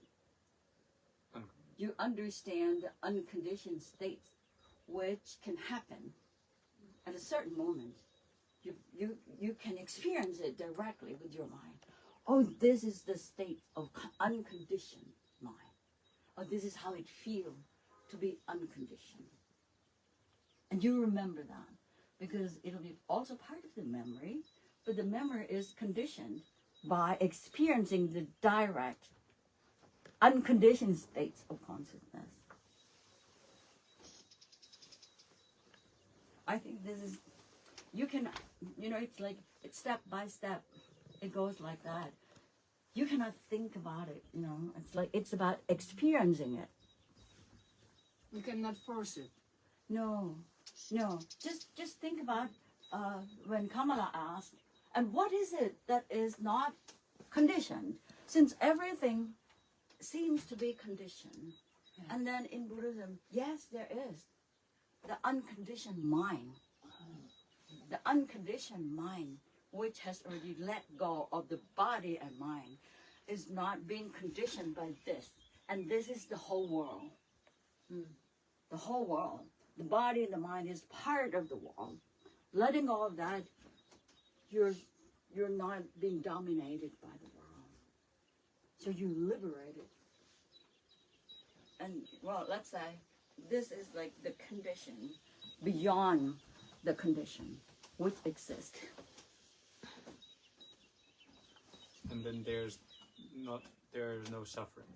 You understand the unconditioned states, which can happen at a certain moment. You can experience it directly with your mind. Oh, this is the state of unconditioned mind. Oh, this is how it feels to be unconditioned. And you remember that, because it'll be also part of the memory, but the memory is conditioned by experiencing the direct, unconditioned states of consciousness. I think this is, you can, it's like, it's step by step. It goes like that. You cannot think about it, It's like, it's about experiencing it. You cannot force it. No. Just think about when Kamala asked, and what is it that is not conditioned? Since everything seems to be conditioned. Yeah. And then in Buddhism, yes, there is the unconditioned mind. The unconditioned mind, which has already let go of the body and mind, is not being conditioned by this. And this is the whole world. The whole world. The body and the mind is part of the world. Letting go of that, you're not being dominated by the world. So you liberate it. And, well, let's say this is like the condition beyond the condition which exists. And then there's no suffering.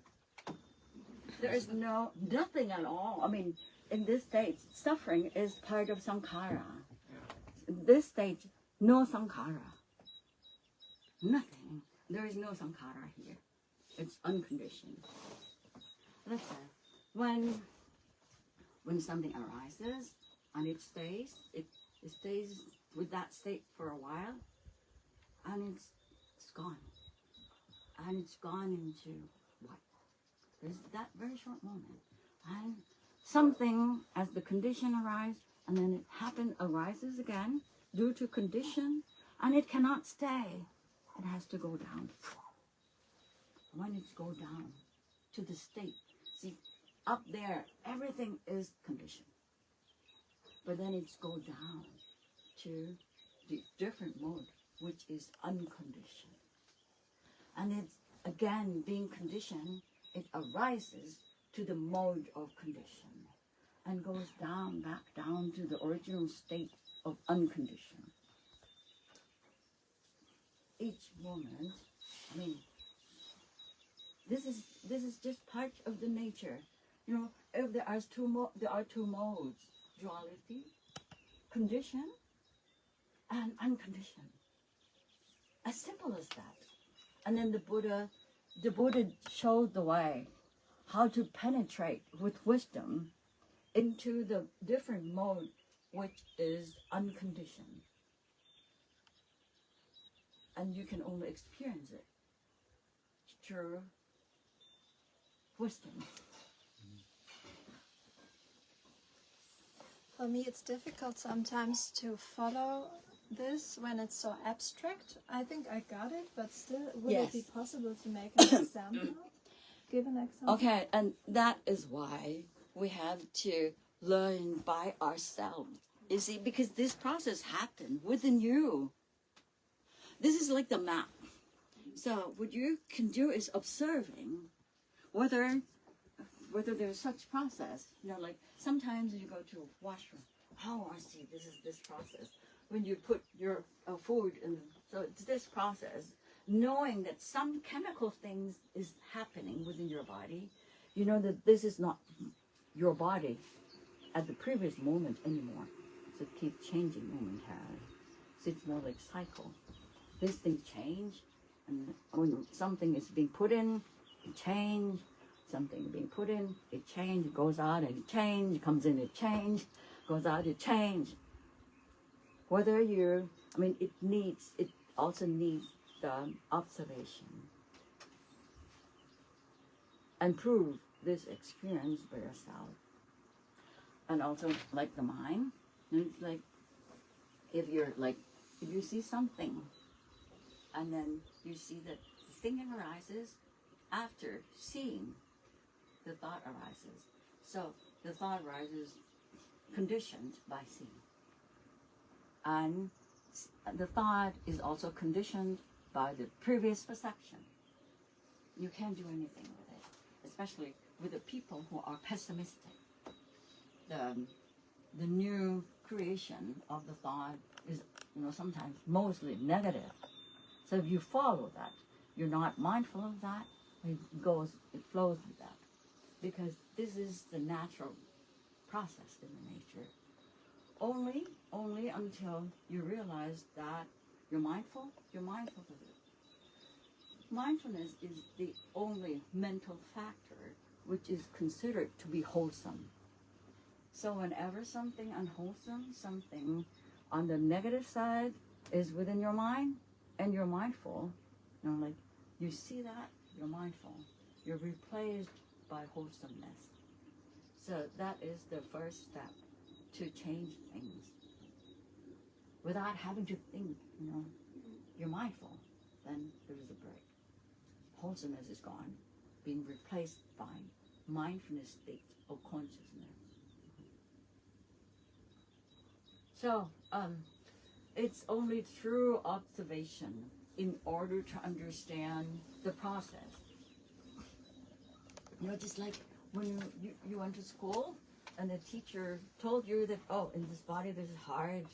There is nothing at all. I mean, in this state, suffering is part of sankhara. In this state, no sankhara. Nothing. There is no sankhara here. It's unconditioned. Let's say, when something arises and it stays with that state for a while, and it's gone. And it's gone into what? There's that very short moment. And something, as the condition arises, and then it arises again due to condition, and it cannot stay. It has to go down. When it goes down to the state, see, up there, everything is conditioned. But then it's go down to the different mode, which is unconditioned. And it's, again, being conditioned, it arises to the mode of condition and goes down, back down to the original state of unconditioned. Each moment, I mean, this is just part of the nature. If there are two modes, duality, conditioned, and unconditioned. As simple as that. And then the Buddha showed the way how to penetrate with wisdom into the different mode which is unconditioned. And you can only experience it through wisdom. For me, it's difficult sometimes to follow this when it's so abstract. I think I got it, but still, would it be Yes. possible to make an example? Give an example. Okay, and that is why we have to learn by ourselves. You see, because this process happened within you. This is like the map. So what you can do is observing whether there's such process. You know, like sometimes you go to a washroom. Oh, I see. This is this process. When you put your food in, so it's this process. Knowing that some chemical things is happening within your body, you know that this is not your body at the previous moment anymore. So it keeps changing momentarily. So it's more like cycle. These things change, and when something is being put in, it change. Something being put in, it change. It goes out and it change. Comes in, it change. Goes out, it change. Whether you're, it also needs the observation and prove this experience by yourself. And also like the mind, it's like if you see something and then you see that the thinking arises after seeing, the thought arises. So the thought arises conditioned by seeing. And the thought is also conditioned by the previous perception. You can't do anything with it, especially with the people who are pessimistic. The new creation of the thought is, sometimes mostly negative. So if you follow that, you're not mindful of that, it flows with that. Because this is the natural process in the nature. Only until you realize that you're mindful of it. Mindfulness is the only mental factor which is considered to be wholesome. So whenever something unwholesome, something on the negative side is within your mind and you're mindful, like you see that, you're mindful. You're replaced by wholesomeness. So that is the first step to change things. Without having to think, you're mindful, then there is a break. Wholesomeness is gone, being replaced by mindfulness state of consciousness. So, it's only through observation in order to understand the process. Just like when you went to school and the teacher told you that, in this body this is heart,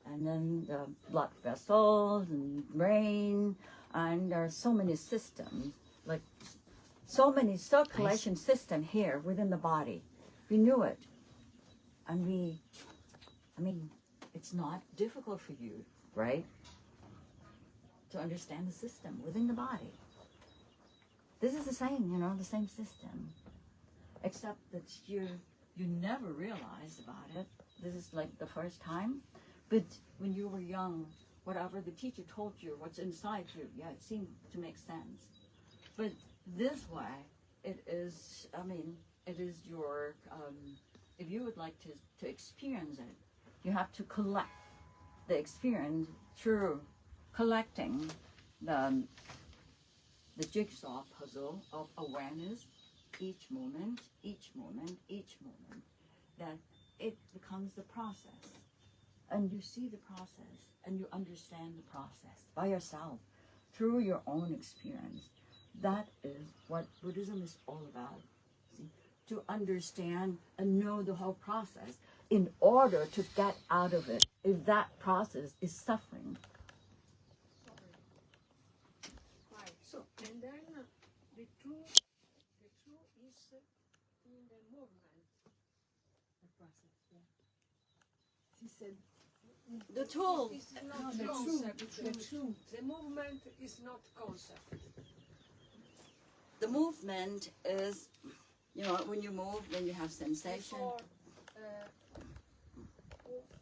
and then the blood vessels and brain, and there are so many systems, like so many circulation system here within the body. We knew it. And it's not difficult for you, right? To understand the system within the body. This is the same, the same system. Except that you never realized about it. This is like the first time. But when you were young, whatever the teacher told you, what's inside you, it seemed to make sense. But this way, it is your, if you would like to experience it, you have to collect the experience through collecting the jigsaw puzzle of awareness, each moment, that it becomes the process. And you see the process, and you understand the process by yourself, through your own experience. That is what Buddhism is all about. See, to understand and know the whole process in order to get out of it, if that process is suffering. So, and then the truth is in the movement. The process, yeah. She said, The tool. It's No, not the concept. truth, the truth. The movement is not concept. The movement is, you know, when you move, then you have sensation. Before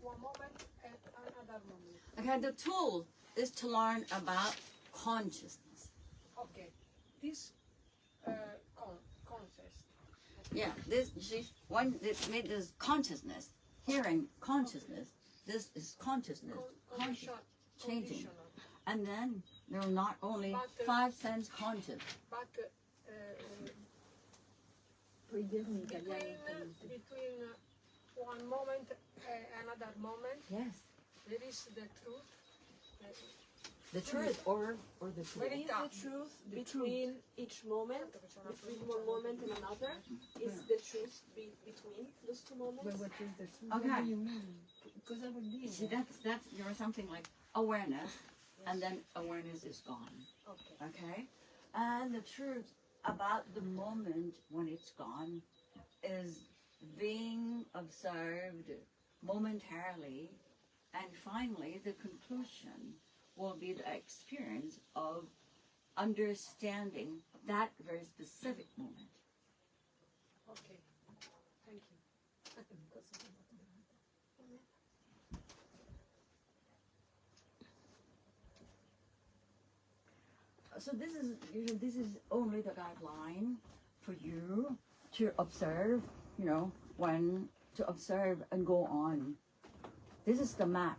one moment and another moment. Okay, the tool is to learn about consciousness. Okay, this concept. Yeah, this, you see, one that made this consciousness, hearing consciousness, this is consciousness, Condition, changing. conditional. And then there are not only But, 5 sense conscious. But Puoi dirmi in italiano between one moment and another moment, Yes. there is the truth. The truth or the truth. Verità. Is the truth between each moment, between one moment and another? Is the truth between those two moments? But what is the truth? Okay. What do you mean? Cosa vuol dire? See, that's you're something like awareness, and then awareness is gone. Okay. Okay? And the truth about the moment when it's gone is being observed momentarily, and finally the conclusion will be the experience of understanding that very specific moment. Okay. Thank you. So this is only the guideline for you to observe, you know, when to observe and go on. This is the map.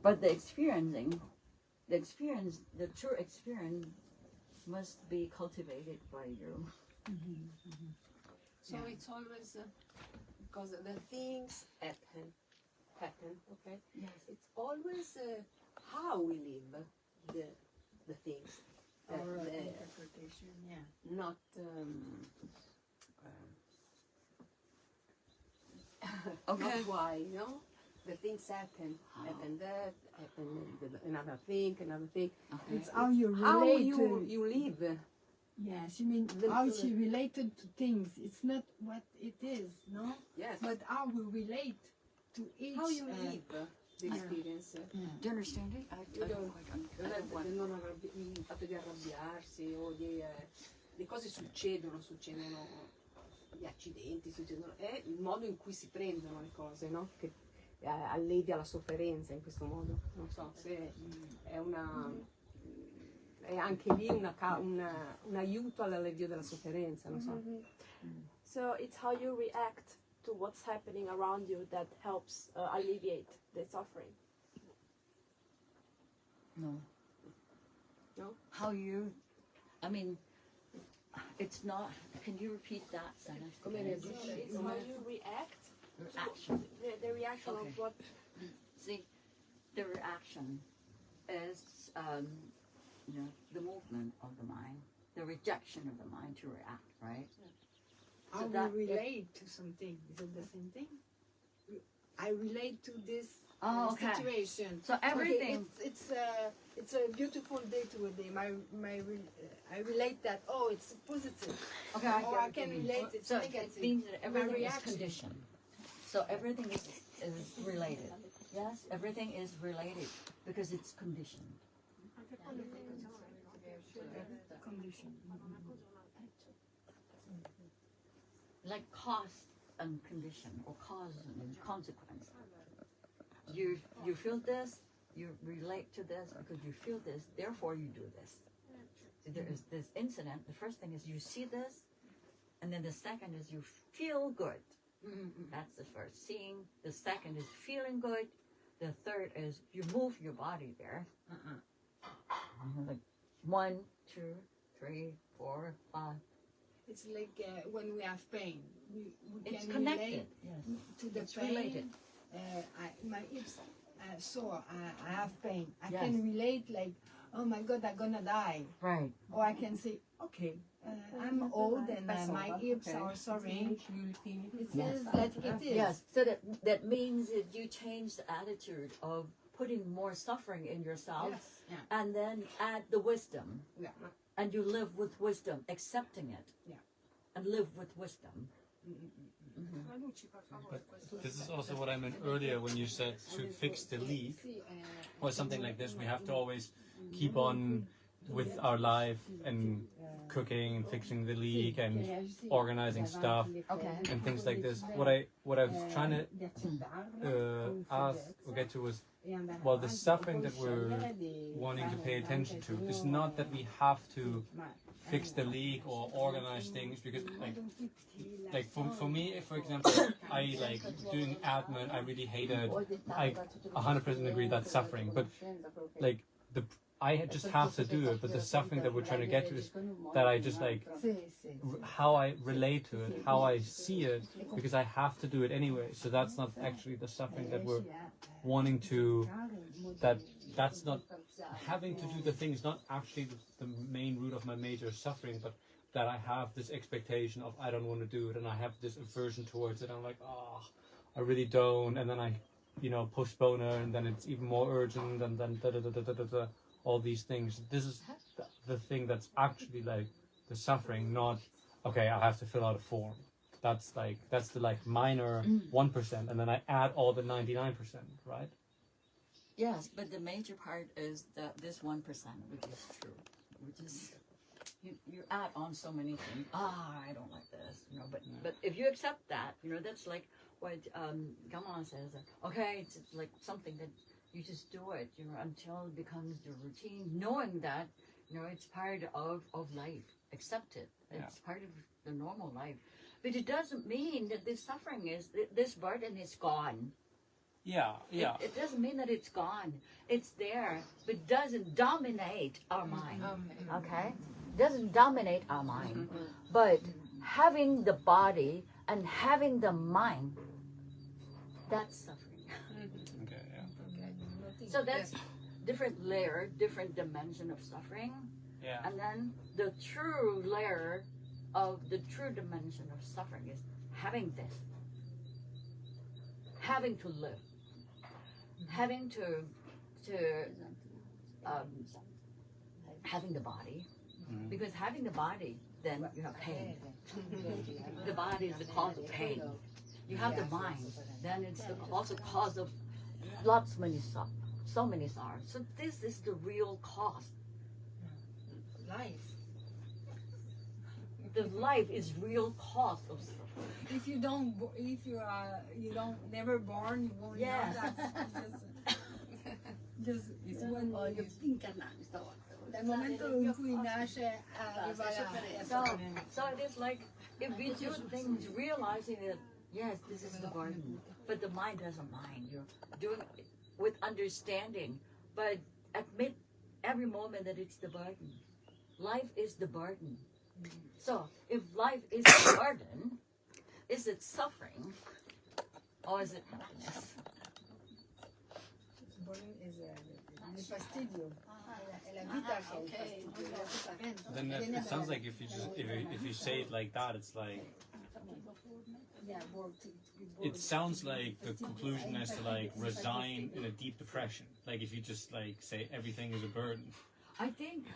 But the true experience must be cultivated by you. So it's always because the things happen, okay? Yes. It's always how we live the things. Or the- interpretation, yeah. not Okay. not why, you know? The things happen that, happen another thing. Okay. It's how you relate How to. you live. Yes, you mean The- how she related to things. It's not what it is, no? Yes. But how we relate to each. How you live the experience. Do you understand it? I don't quite understand. Il fatto di arrabbiarsi o le cose succedono, gli accidenti succedono, è il modo in cui si prendono le cose, no? Che allevia la sofferenza in questo modo. Non so se è anche lì un aiuto all'allevio della sofferenza, non so. So it's how you react to what's happening around you that helps alleviate the suffering. No. No? How you, I mean, it's not, can you repeat that sentence? Come reagisci? It's how you react, Reaction. the reaction Okay. of what. See, the reaction is, you know, the movement of the mind, the rejection of the mind to react, right? How So we that- relate to something. Is it the same thing? I relate to this Oh, okay. situation. So everything, Okay, it's a beautiful day today. I relate that. Oh, it's positive. okay, Or I can relate it's so negative. it means that everything is reaction. conditioned. So everything is related. Yes, everything is related because it's conditioned. Condition. Like cause and condition, or cause and consequence. You feel this, you relate to this because you feel this, therefore you do this. So there is this incident. The first thing is you see this, and then the second is you feel good. That's the first, seeing. The second is feeling good. The third is you move your body there. Like 1, 2, 3, 4, 5. It's like when we have pain. We It's can connected. relate Yes. to the It's pain. related. My hips sore. I have pain. I Yes. can relate like, oh my God, I'm gonna die. Right. Or I can say, okay, I'm old and my hips Okay. are sorry. It Yes. is like it is. Yes. So that means that you change the attitude of putting more suffering in yourself, Yes. Yeah. and then add the wisdom, Yeah. and you live with wisdom, accepting it, Yeah. and live with wisdom. Traduci, per favore, questo. This is also what I meant earlier when you said to fix the leak or something like this. We have to always keep on with our life and cooking and fixing the leak and organizing stuff and things like this. What I was trying to ask or get to was, well, the suffering that we're wanting to pay attention to is not that we have to fix the leak or organize things, because like for me, for example, I like doing admin. I really hate it. I 100% agree that's suffering, but like I just have to do it. But the suffering that we're trying to get to is that I just like how I relate to it, how I see it, because I have to do it anyway. So that's not actually the suffering that we're wanting to. That's not having to do the thing is not actually the main root of my major suffering, but that I have this expectation of I don't want to do it, and I have this aversion towards it. I'm like, oh, I really don't, and then I, postpone it, and then it's even more urgent, and then all these things. This is the thing that's actually like the suffering, not okay, I have to fill out a form. That's the like minor 1%, and then I add all the 99%, right? Yes, but the major part is this 1%, which is true, which is you add on so many things. I don't like this, but if you accept that, that's like what Dhamma says. Okay, it's like something that you just do it, until it becomes the routine, knowing that, it's part of life. Accept it. It's part of the normal life. But it doesn't mean that this suffering this burden is gone. Yeah. It doesn't mean that it's gone. It's there, but it doesn't dominate our mind. Okay? It doesn't dominate our mind. But having the body and having the mind, that's suffering. Okay, yeah. So that's different layer, different dimension of suffering. Yeah. And then the true layer of the true dimension of suffering is having this. Having to live. Having to having the body. Because having the body, then you have pain. The body is the cause of pain. You have the mind, then it's also cause of so many sorrows. So this is the real cause. Life. The life is real cause of suffering. If you never born, you won't Yes. know that. Just when dal momento in cui nasce arriva So it is like if we do things realizing that yes, this is the burden, but the mind doesn't mind. You're doing it with understanding, but admit every moment that it's the burden. Life is the burden. So if life is the burden, is it suffering or is it happiness? il fastidio. È la vita che è il fastidio. Then it sounds like if you say it like that, it's like it sounds like the conclusion is to like resign in a deep depression. Like if you just like say everything is a burden. I think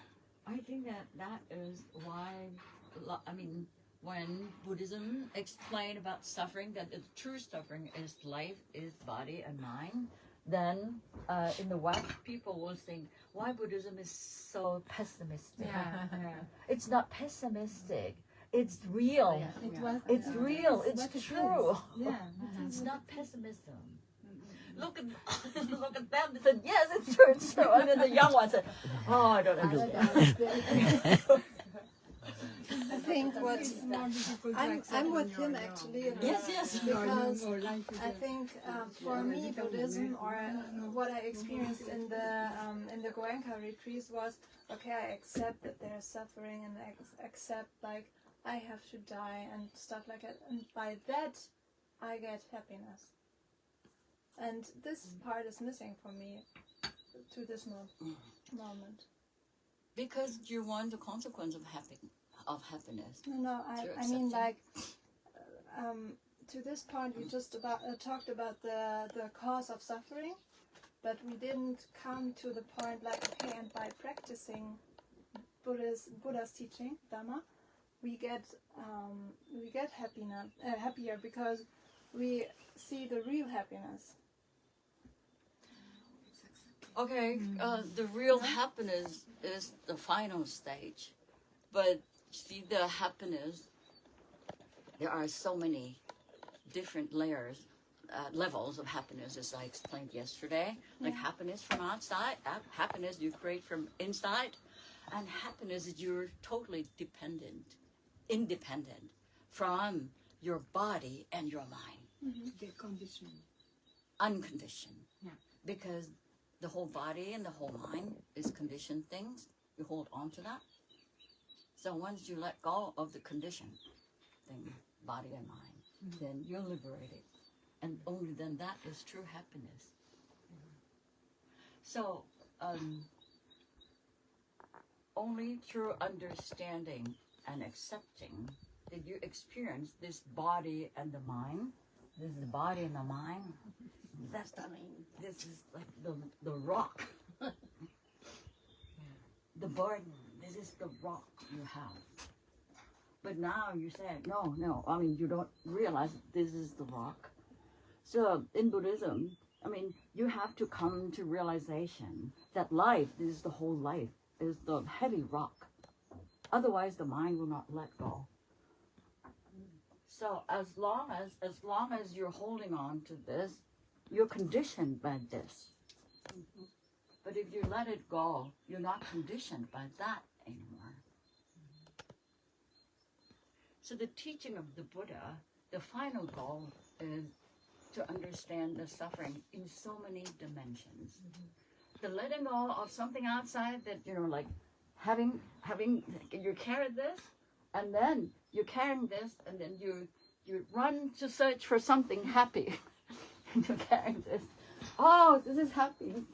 that is why, when Buddhism explained about suffering, that the true suffering is life, is body and mind, then in the West, people will think, why Buddhism is so pessimistic? It's not pessimistic. It's real. It's real. It's true. It's not pessimism. Look at them. They said, yes, it's true, it's true. And then the young one said, oh, I don't understand. I think I'm with him actually. Yes. Because I think for me Buddhism, or what I experienced in the Goenka retreats, was okay. I accept that there's suffering, and I accept like I have to die and stuff like that. And by that, I get happiness. And this part is missing for me to this moment. Because you want the consequence of happiness. No, I mean like to this point we just talked about the cause of suffering, but we didn't come to the point like, okay, and by practicing Buddha's teaching, Dhamma, we get happier because we see the real happiness. Okay, the real happiness is the final stage. But see, the happiness, there are so many different layers, levels of happiness, as I explained yesterday. Like happiness from outside, happiness you create from inside, and happiness is you're totally independent from your body and your mind. Get conditioned. Unconditioned. Yeah. Because the whole body and the whole mind is conditioned things. You hold on to that. So once you let go of the condition thing, body and mind, then you're liberated. And only then that is true happiness. So only through understanding and accepting did you experience this body and the mind. This is the body and the mind. That's the mean. This is like the rock. The burden. This is the rock you have. But now you say, no. I mean, you don't realize this is the rock. So in Buddhism, I mean, you have to come to realization that life, this is the whole life, is the heavy rock. Otherwise, the mind will not let go. So as long as you're holding on to this, you're conditioned by this. But if you let it go, you're not conditioned by that anymore. So the teaching of the Buddha, the final goal is to understand the suffering in so many dimensions. The letting go of something outside that, like having you carry this, and then you're carrying this, and then you run to search for something happy. You're carrying this. Oh, this is happy.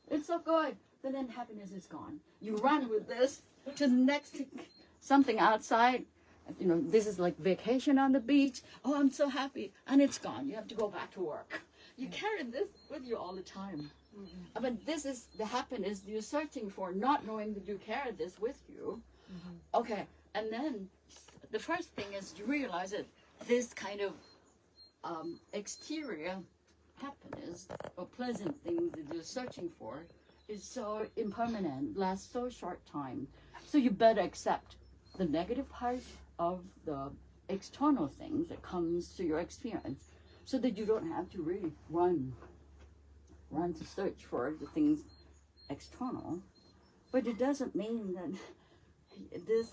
It's so good. But then happiness is gone. You run with this to the next something outside. This is like vacation on the beach. Oh, I'm so happy. And it's gone. You have to go back to work. You carry this with you all the time. But this is the happiness you're searching for, not knowing that you carry this with you. Okay, and then the first thing is you realize that this kind of exterior happiness or pleasant things that you're searching for is so impermanent, lasts so short time. So you better accept the negative part of the external things that comes to your experience, so that you don't have to really run to search for the things external. But it doesn't mean that this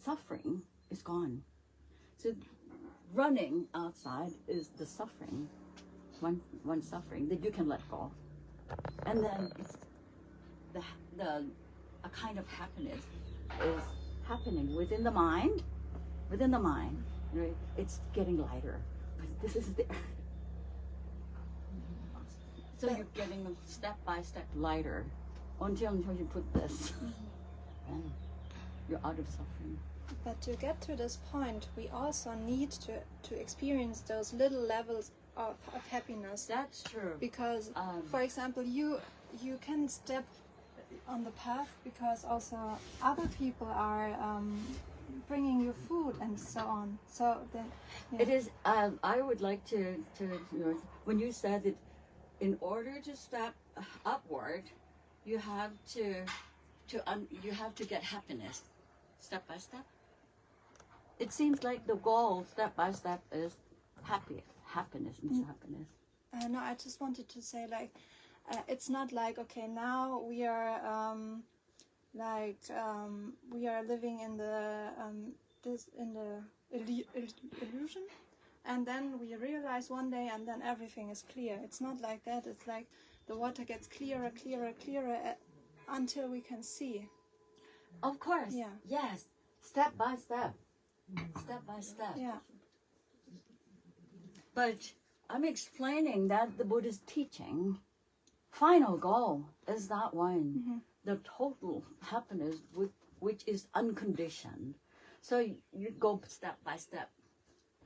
suffering is gone. So running outside is the suffering, one suffering that you can let go. And then it's a kind of happiness is happening within the mind. Right? It's getting lighter, but this is there. So you're getting step by step lighter until you put this, and you're out of suffering. But to get to this point, we also need to experience those little levels of happiness. That's true. Because, for example, you can step on the path because also other people are bringing you food and so on. So then it is. I would like to when you said that, in order to step upward, you have to get happiness, step by step. It seems like the goal, step by step, is happiness. No, I just wanted to say, like, it's not like, okay, now we are we are living in the illusion, and then we realize one day, and then everything is clear. It's not like that. It's like the water gets clearer until we can see. Of course. Yeah. Yes. Step by step. Step by step. Yeah. But I'm explaining that the Buddha's teaching, final goal is that one, the total happiness which is unconditioned. So you go step by step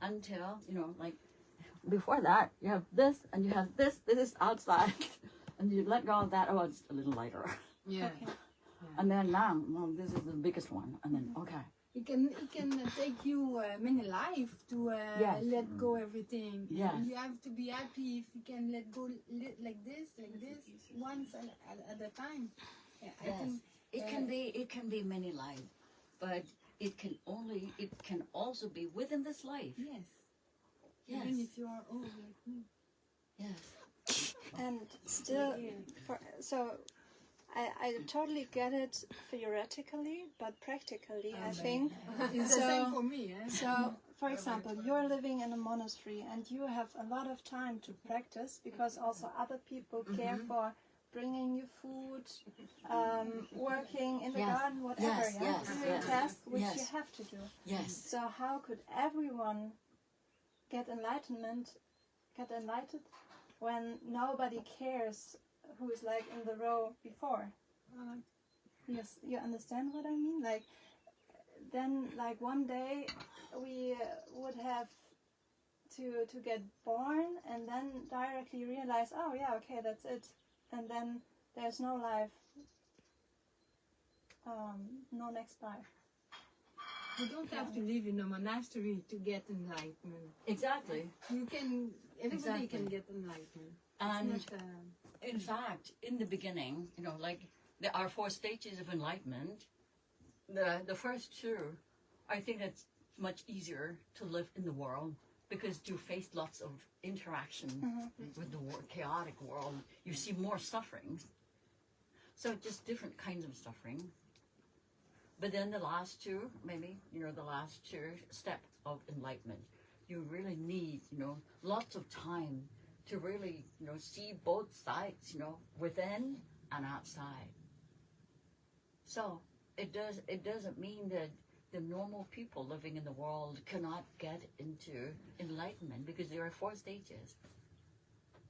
until, like before that, you have this and you have this is outside, and you let go of that, oh, it's a little lighter. Yeah. Okay. And then now, well, this is the biggest one. And then, okay, you it can take you many life to Yes. let go everything. Yes. You have to be happy if you can let go like this, once at a time. Yeah, I Yes. think It can be many lives, but it can also be within this life. yes. Yes. Even if you are old like me. Yes. And still, so I totally get it theoretically, but practically, I think. It's the same for me. Eh? So, for example, you're living in a monastery and you have a lot of time to practice because also other people care for bringing you food, working in the Yes. garden, whatever, Yes, yeah? yes, Doing yes. tasks which you Yes. have to do. Yes. So how could everyone get enlightened when nobody cares who is like in the row before? Yes, you understand what I mean? Like, then like one day we would have to get born and then directly realize, oh yeah, okay, that's it. And then there's no life, no next life. You don't have to live in a monastery to get enlightenment. Exactly. You can. Everybody Exactly. can get enlightenment. And It's not, in fact, in the beginning, like there are 4 stages of enlightenment. The first 2, I think it's much easier to live in the world because you face lots of interaction with the chaotic world. You see more suffering. So just different kinds of suffering. But then the last 2, maybe, the last 2 steps of enlightenment, you really need, lots of time to really, see both sides, within and outside. So it doesn't mean that the normal people living in the world cannot get into enlightenment because there are 4 stages.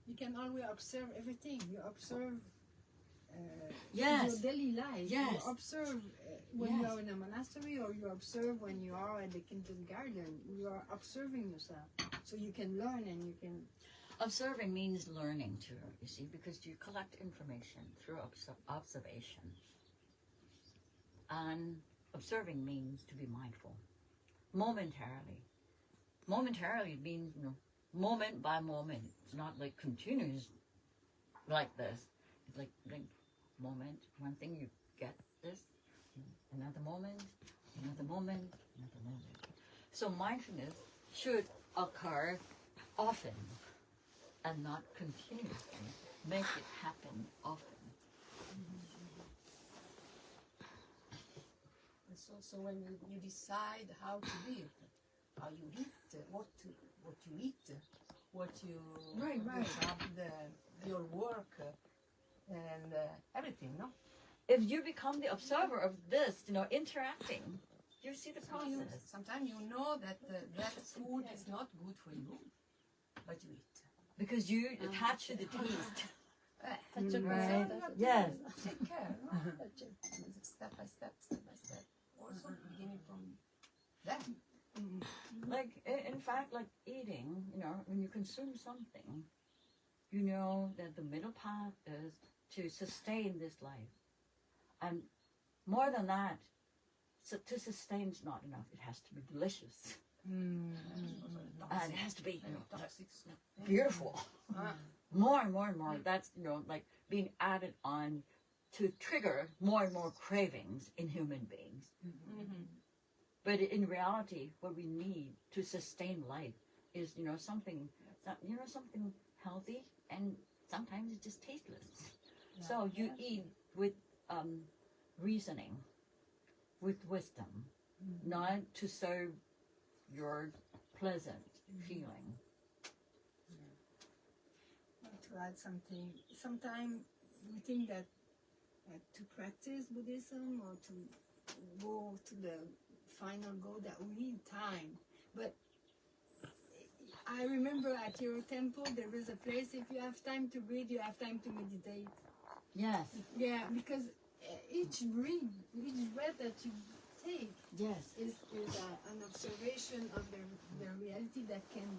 you can always observe everything. You observe Yes. your daily life. Yes. You observe when Yes. you are in a monastery, or you observe when you are at the kindergarten. You are observing yourself, so you can learn and you can. Observing means learning too, you see, because you collect information through observation. And observing means to be mindful, momentarily. Momentarily means, moment by moment. It's not like continuous like this. It's like moment, one thing you get this, another moment, another moment, another moment. So mindfulness should occur often and not continuously. Make it happen often. It's also when you decide how to live, how you eat, what you eat, what you Right. your work, and everything, no? If you become the observer of this, interacting, you see the process. Sometimes you know that that food is not good for you, but you eat. Because you attach to the taste. Right. Yes. Take care, no? Step by step. Also beginning from that. Like, in fact, like eating, when you consume something, you know that the middle path is to sustain this life. And more than that, to sustain is not enough. It has to be delicious. And it has to be, beautiful. More and more and more. That's, like being added on to trigger more and more cravings in human beings. But in reality, what we need to sustain life is, something healthy, and sometimes it's just tasteless. So you eat with reasoning, with wisdom, not to serve your pleasant feeling. To add something, sometimes we think that to practice Buddhism or to go to the final goal that we need time. But I remember at your temple there is a place, if you have time to read, you have time to meditate. Yes. Yeah, because each breath that you take Yes. is an observation of the reality that can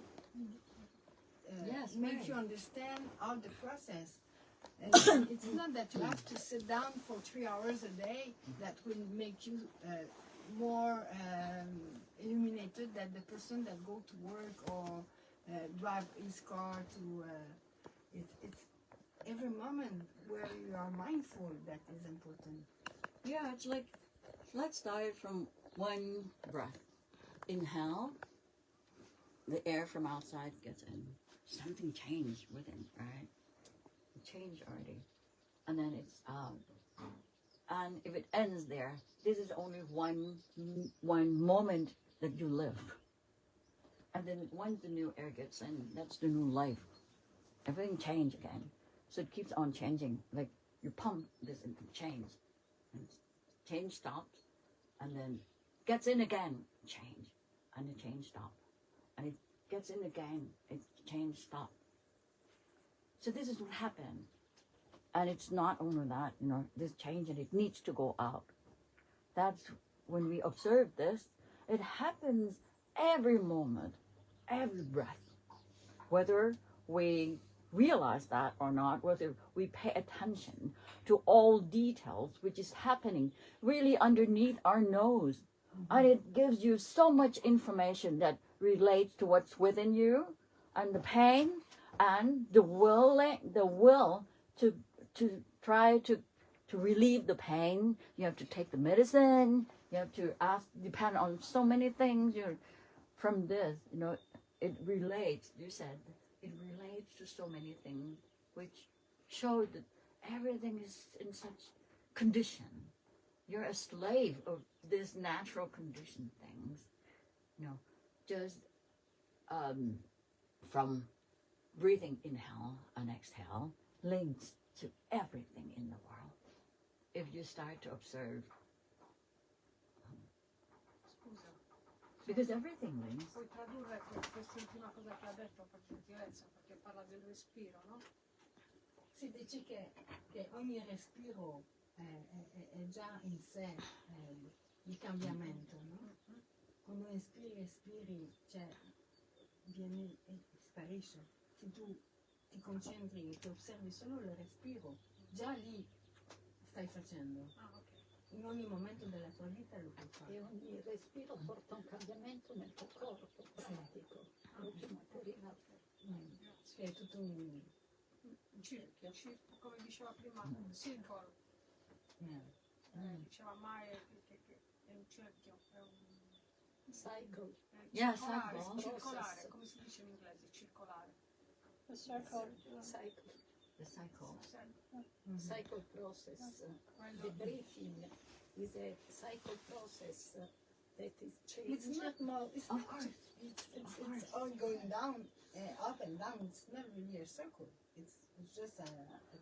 Yes, make right. you understand all the process. And it's not that you have to sit down for 3 hours a day that will make you more illuminated than the person that go to work or drive his car to. It's every moment where you are mindful that is important. Yeah, it's like, let's start from one breath. Inhale, the air from outside gets in. Something changed within, right? It changed already. And then it's out. And if it ends there, this is only one moment that you live. And then once the new air gets in, that's the new life. Everything changes again. So it keeps on changing. Like you pump this into change. And change stops. And then gets in again, change. And the change stops. And it gets in again, it change stops. So this is what happened. And it's not only that, this change, and it needs to go out. That's when we observe this, it happens every moment, every breath. Whether we realize that or not, whether we pay attention to all details which is happening really underneath our nose. And it gives you so much information that relates to what's within you, and the pain, and the will to try to relieve the pain. You have to take the medicine. You have to depend on so many things. From this, it relates. You said it relates to so many things, which show that everything is in such condition. You're a slave of this natural condition things. Just from breathing inhale and exhale links to everything in the world. If you start to observe, because everything links. Puoi tradurre quest'ultima cosa che ha detto per gentilezza, perché parla del respiro, no? Si dice che ogni respiro è già in sé il cambiamento, no? Quando respiri, sparisce. Se tu ti concentri e ti osservi solo il respiro, già lì stai facendo. Ah, ok. In ogni momento della tua vita lo puoi fare. E ogni respiro porta un cambiamento nel tuo corpo, pratico. L'ultima purina. È tutto un Circhio, come diceva prima, circle. Diceva Mae che è un cerchio, è un Cycle. circolare, cycle. circolare, come si dice in inglese, circolare. The circle. Cycle. The cycle. Cycle process. The breathing is a cycle process that is It's changing. not more. It's Of not. course. It's all going down, up and down. It's not really a circle. It's just a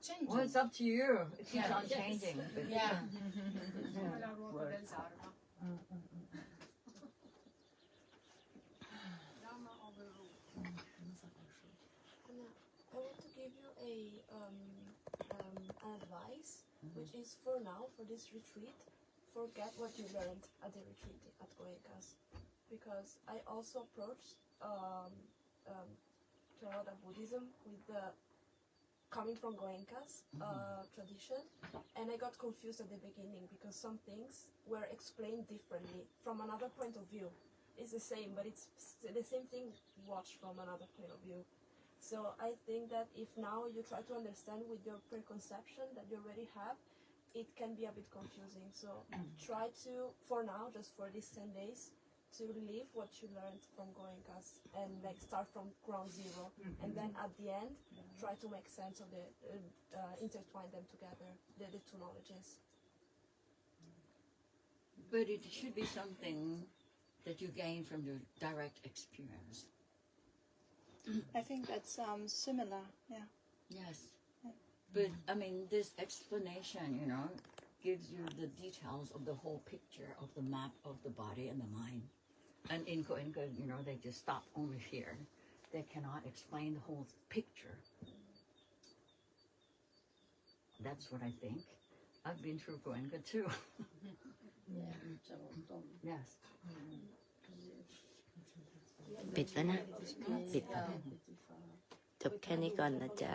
change. Well, it's up to you. It keeps on Yes. changing. But Yeah. Come la ruota del Dharma. Dhamma overruled. Anna, I want to give you an advice, which is for now, for this retreat, forget what you learned at the retreat at Goenka's, because I also approached Theravada Buddhism with the coming from Goenka's tradition, and I got confused at the beginning because some things were explained differently from another point of view. It's the same, but it's the same thing watched from another point of view. So I think that if now you try to understand with your preconception that you already have, it can be a bit confusing. So try to, for now, just for these 10 days, to live what you learned from Goenka's and like start from ground zero, and then at the end try to make sense of the intertwine them together, the two knowledges. But it should be something that you gain from your direct experience. I think that's similar. Yeah. Yes. But I mean, this explanation, gives you the details of the whole picture of the map of the body and the mind. And in Goenka, they just stop only here. They cannot explain the whole picture. That's what I think. I've been through Goenka too. Yes. ปิดแล้วนะ ปิดแล้วจบแค่นี้ก่อนนะจ๊ะ